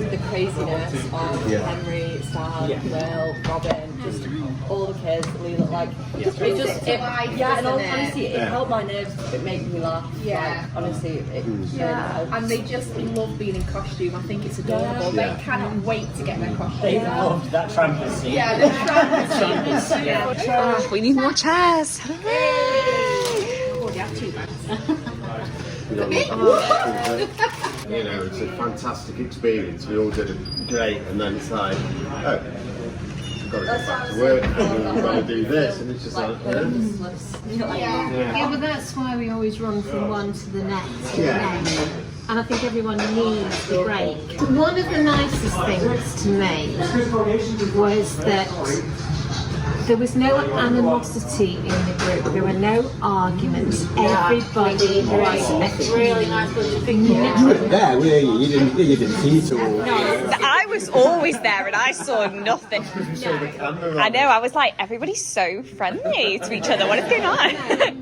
the craziness of Henry, Sal, Will, Robin, just all the kids, and honestly, it held my nerves, it made me laugh. Honestly, it and they just love being in costume. I think it's adorable. They cannot wait to get their costume. They loved that tramping scene. Yeah, the tramping scene. We need more chairs. Already have 2 bags. It's a fantastic experience. We all did it great, and then it's like, oh, we've got to get back to work, and we've got to do this, and it's just like, yeah, but that's why we always run from one to the next. and I think everyone needs the break. One of the nicest things to me was that there was no animosity in the group. There were no arguments. Everybody was a really nice little thing. You were there, weren't you? You didn't see it all. No, I was always there and I saw nothing. I know, I was like, everybody's so friendly to each other. What is going on?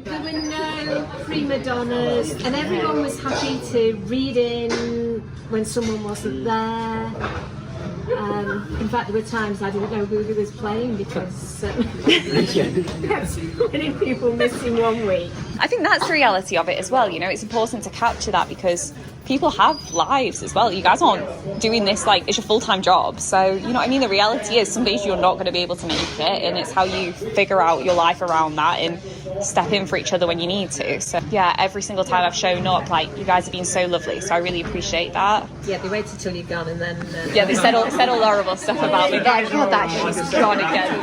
There were no prima donnas, and everyone was happy to read in when someone wasn't there. In fact, there were times I didn't know who was playing because there's many people missing one week. I think that's the reality of it as well. You know, it's important to capture that because people have lives as well. You guys aren't doing this like it's your full-time job. So, you know what I mean? The reality is some days you're not going to be able to make it, and it's how you figure out your life around that and step in for each other when you need to. So, yeah, every single time I've shown up, like, you guys have been so lovely. So I really appreciate that. Yeah, they waited till you're gone and then... yeah, they said all horrible stuff about me. Like, God, that she's gone again.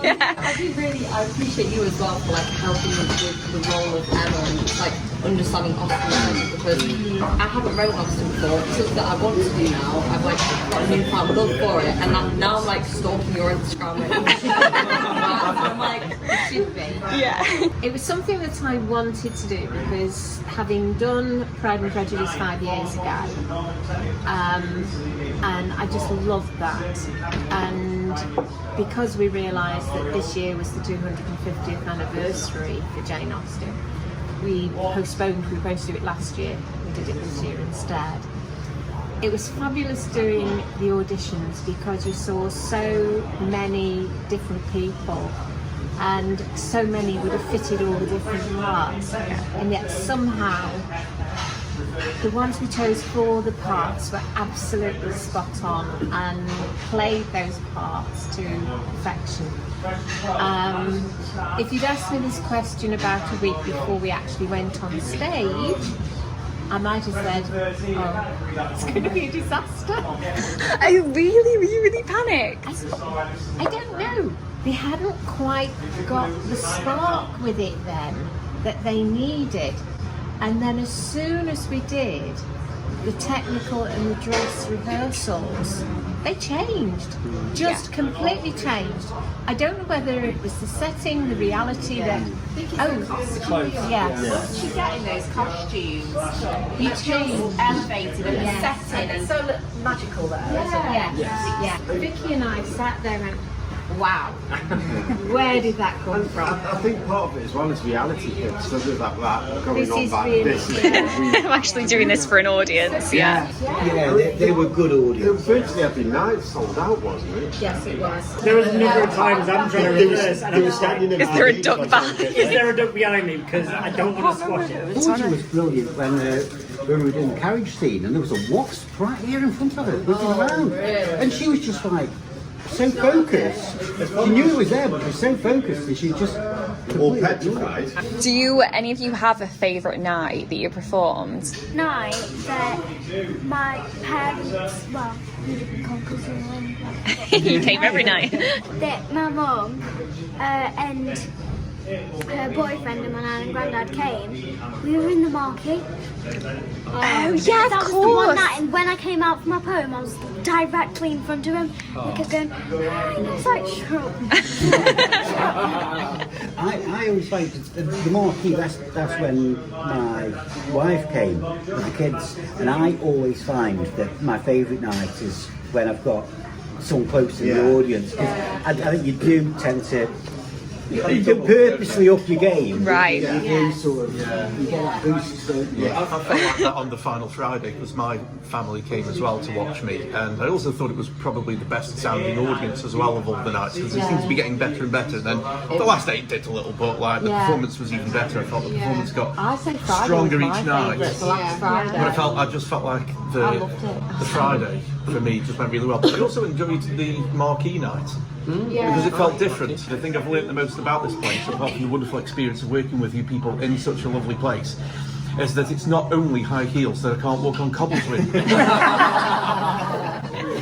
Yeah. I appreciate you as well for like helping us with the role of Emma and like understanding Austen because I haven't wrote Austen before. It's something that I want to do now. I've like got a newfound love for it, and now I'm like stalking your Instagram. I'm like, it should be. Yeah. It was something that I wanted to do because having done Pride and Prejudice 5 years ago, and I just loved that. And because we realised that this year was the 250th anniversary for Jane Austen, we were supposed to do it last year. We did it this year instead. It was fabulous doing the auditions because you saw so many different people and so many would have fitted all the different parts, and yet somehow the ones we chose for the parts were absolutely spot on and played those parts to perfection. If you'd asked me this question about a week before we actually went on stage, I might have said, oh, it's going to be a disaster. I really panicked. I don't know. They hadn't quite got the spark with it then that they needed. And then as soon as we did the technical and the dress rehearsals, they changed, just completely changed. I don't know whether it was the setting, the reality that, Once you get in those costumes, you just elevated and the setting, it's so magical there, isn't it? Yeah. Vicky and I sat there and wow, where did that come from? I think part of it as well is reality hits, so there's that going This on is back really I'm actually doing this for an audience, Yeah, they were good audience. Virtually every night sold out, wasn't it? Yes, it was. There was a number of times I'm trying to reverse and I was standing Is there a duck behind? is there a duck behind me? Because I don't want to squash it. The audience was brilliant when we were doing the carriage scene, and there was a wasp right here in front of her, looking around, and she was just like so focused. She knew it was there, but she was so focused that she just all petrified. Do any of you have a favourite night that you performed? Night that my parents, well, you didn't come because You came every night. that my mum and her boyfriend and my nan and granddad came. We were in the market. Oh yeah, that of was the one course. night, and when I came out for my poem, I was directly in front of him. I kept going, it's like, I always find the marquee, that's when my wife came with the kids, and I always find that my favourite night is when I've got someone close in the audience, because I think you do tend to purposely up your game. Right. You do sort of, you get that boost, don't you? I felt like that on the final Friday because my family came as well to watch me, and I also thought it was probably the best sounding audience as well of all the nights because it seemed to be getting better and better. And then the last 8 did a little, but like the performance was even better. I thought the performance got stronger each night. But I just felt like the Friday for me just went really well. But I also enjoyed the marquee night. Because it felt different. I think I've learnt the most about this place, apart from the wonderful experience of working with you people in such a lovely place, is that it's not only high heels that I can't walk on cobbles with.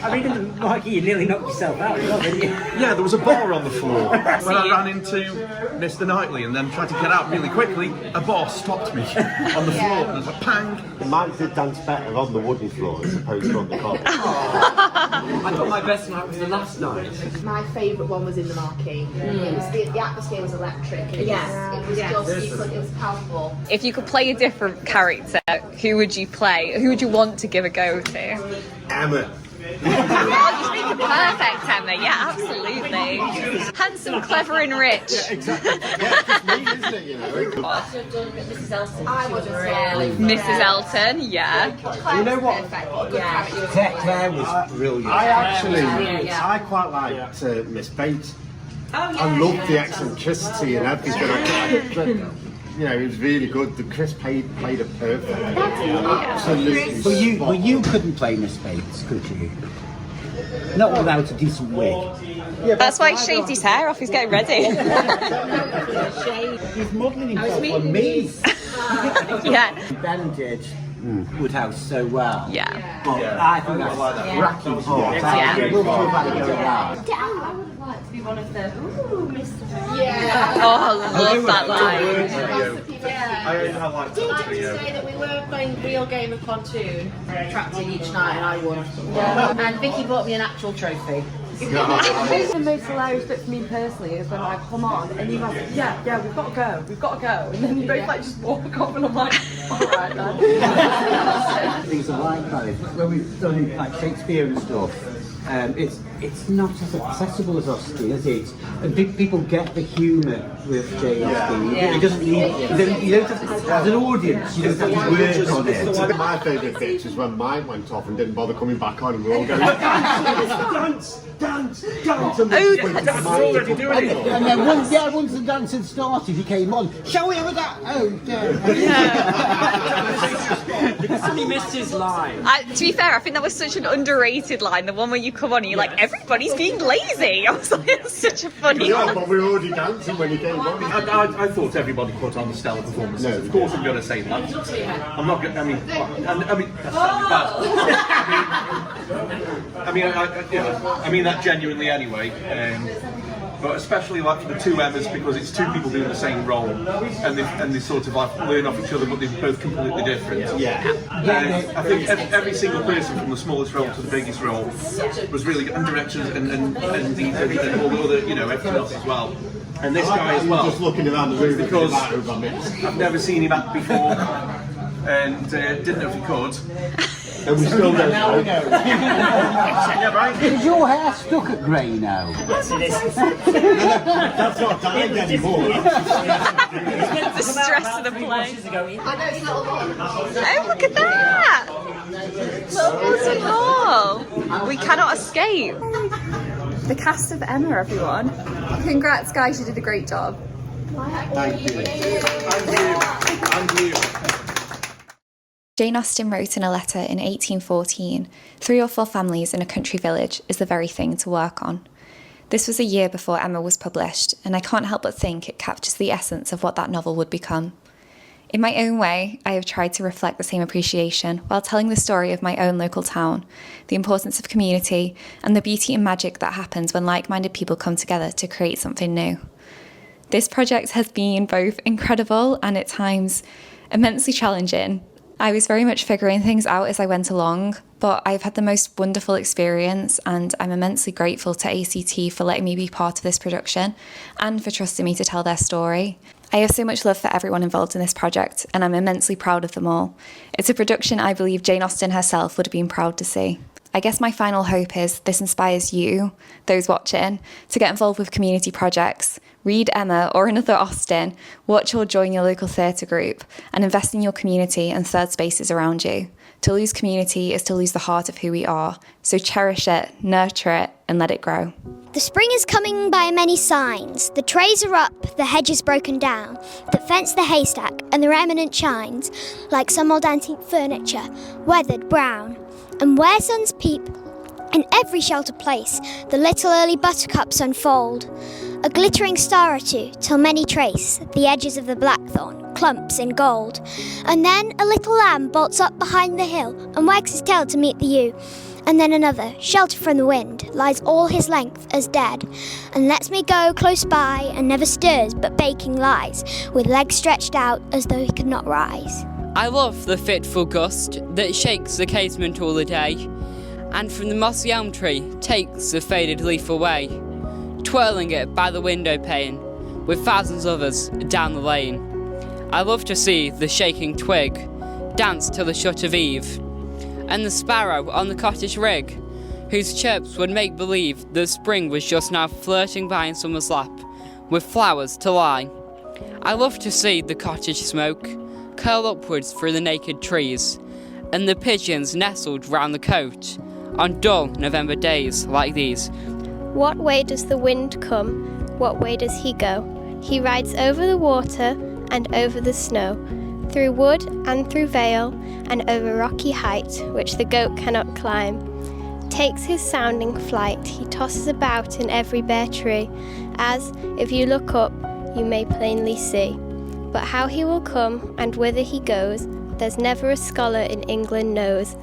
I mean, Crikey, you nearly knocked yourself out, didn't you? Yeah, there was a bar on the floor. When I ran into Mr. Knightley and then tried to get out really quickly, a bar stopped me on the floor. There was a pang. Mine did dance better on the wooden floor as opposed to on the carpet. I thought my best night was the last night. My favourite one was in the marquee. It was the atmosphere was electric. It was it was palpable. If you could play a different character, who would you play? Who would you want to give a go to? Emma. Oh, you speak perfect, Emma. Yeah, absolutely. Handsome, clever, and rich. Yeah, exactly. Yeah, it's me, isn't it? You know. Also done Mrs. Elton. I would have really. Mrs. Elton, yeah. You know what? Claire was brilliant. I quite liked Miss Bates. I loved the eccentricity and everything. You know, it was really good. The Chris played it perfect. Absolutely. But you couldn't play Miss Bates, could you? Not without a decent wig. Yeah, that's why he shaved his hair off. He's getting ready. He's modelling himself on me. Yeah. Ben did Woodhouse so well. Yeah. But I think that's cracking hard. Yeah. We'll talk about it going I out. would have liked to be one of the Mr. Yeah. Oh, I love that line. I liked Did that I video. say that we were playing real game of pontoon, trapped in each night, and I won. Yeah. And Vicky bought me an actual trophy. The most hilarious bit for me personally is when I come on and you guys like, yeah, we've got to go, and then you both like just walk off and I'm like, alright then. Things are like that. When we've done like Shakespeare and stuff, it's not as accessible as Austen, is it? And people get the humour with Jane Austen. It doesn't need. You don't have to, as an audience, you don't have to work on it. My favourite bit was when mine went off and didn't bother coming back on, and we're all going, dance. And already doing it. And then once the dance had started, he came on. Shall we have a dance? Oh, Because somebody missed his line. To be fair, I think that was such an underrated line. The one where you come on and you're like, everybody's being lazy. I was like, that's such a funny Yeah, one. but we were already dancing when he came on. I thought everybody put on the stellar performances. No, of course, I'm going to say that. I'm not going. I mean, that's bad. I mean that genuinely anyway. But especially like for the two Emmas, because it's two people doing the same role, and they sort of like learn off each other, but they're both completely different. Yeah. I think every single person from the smallest role to the biggest role was really good, and directors and all the other, everything else as well. And this guy as well. Just looking around the room because I've never seen him act before, and didn't know if he could. And we still don't know. Yeah, right. Is your hair stuck at grey now? Yes, it is. That's not dying anymore. The stress of the play. I know it's not a lot. Oh, look at that! Little Moreton Hall. We cannot escape. The cast of Emma, everyone. Congrats, guys, you did a great job. Thank you. And you. Jane Austen wrote in a letter in 1814, 3 or 4 families in a country village is the very thing to work on. This was a year before Emma was published, and I can't help but think it captures the essence of what that novel would become. In my own way, I have tried to reflect the same appreciation while telling the story of my own local town, the importance of community, and the beauty and magic that happens when like-minded people come together to create something new. This project has been both incredible and at times immensely challenging. I was very much figuring things out as I went along, but I've had the most wonderful experience, and I'm immensely grateful to ACT for letting me be part of this production and for trusting me to tell their story. I have so much love for everyone involved in this project, and I'm immensely proud of them all. It's a production I believe Jane Austen herself would have been proud to see. I guess my final hope is this inspires you, those watching, to get involved with community projects, read Emma or another Austen, watch or join your local theatre group, and invest in your community and third spaces around you. To lose community is to lose the heart of who we are, so cherish it, nurture it, and let it grow. The spring is coming by many signs. The trays are up, the hedge is broken down, that fence the haystack, and the remnant shines, like some old antique furniture, weathered brown. And where suns peep, in every sheltered place, the little early buttercups unfold, a glittering star or two, till many trace the edges of the blackthorn, clumps in gold. And then a little lamb bolts up behind the hill, and wags his tail to meet the ewe, And then another, sheltered from the wind, lies all his length as dead, and lets me go close by, and never stirs but baking lies, with legs stretched out as though he could not rise. I love the fitful gust that shakes the casement all the day, and from the mossy elm tree takes the faded leaf away, twirling it by the window pane, with thousands others down the lane. I love to see the shaking twig dance till the shut of eve, and the sparrow on the cottage rig, whose chirps would make believe that spring was just now flirting by in summer's lap, with flowers to lie. I love to see the cottage smoke curl upwards through the naked trees, and the pigeons nestled round the cote, on dull November days like these. What way does the wind come? What way does he go? He rides over the water and over the snow, through wood and through vale, and over rocky height which the goat cannot climb. Takes his sounding flight, he tosses about in every bare tree, as, if you look up, you may plainly see. But how he will come, and whither he goes, there's never a scholar in England knows.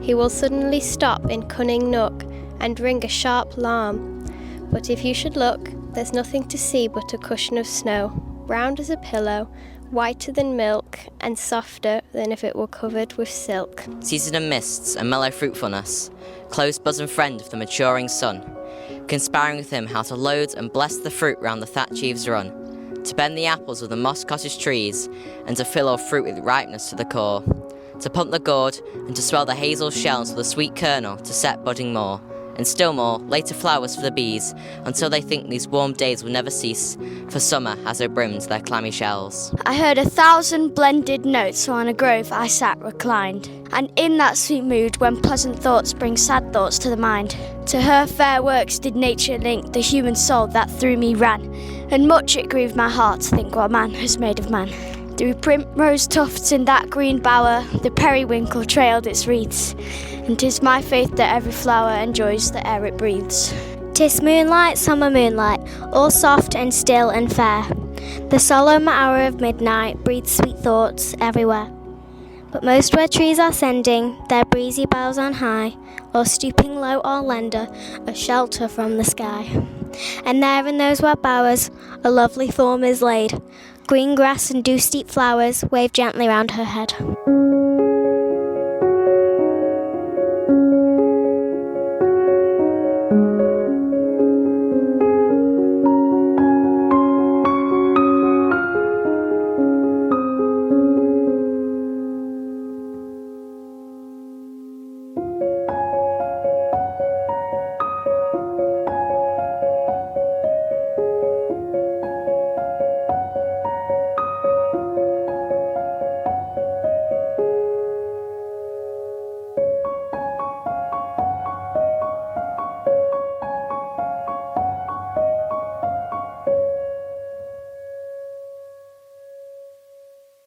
He will suddenly stop in cunning nook, and ring a sharp alarm. But if you should look, there's nothing to see but a cushion of snow, round as a pillow, whiter than milk, and softer than if it were covered with silk. Seasoned in mists and mellow fruitfulness, close bosom friend of the maturing sun, conspiring with him how to load and bless the fruit round the thatch eaves run, to bend the apples of the moss cottage trees, and to fill all fruit with ripeness to the core, to pump the gourd, and to swell the hazel shells with a sweet kernel, to set budding more, and still more, later flowers for the bees, until they think these warm days will never cease, for summer has o'brimmed their clammy shells. I heard 1,000 blended notes, so on a grove I sat reclined, and in that sweet mood when pleasant thoughts bring sad thoughts to the mind, to her fair works did nature link the human soul that through me ran, and much it grieved my heart to think what man has made of man. Through primrose tufts in that green bower, the periwinkle trailed its wreaths, and 'tis my faith that every flower enjoys the air it breathes. 'Tis moonlight, summer moonlight, all soft and still and fair. The solemn hour of midnight breathes sweet thoughts everywhere. But most where trees are sending their breezy boughs on high, or stooping low or lender a shelter from the sky. And there in those wet bowers a lovely form is laid, green grass and dew-steeped flowers wave gently round her head.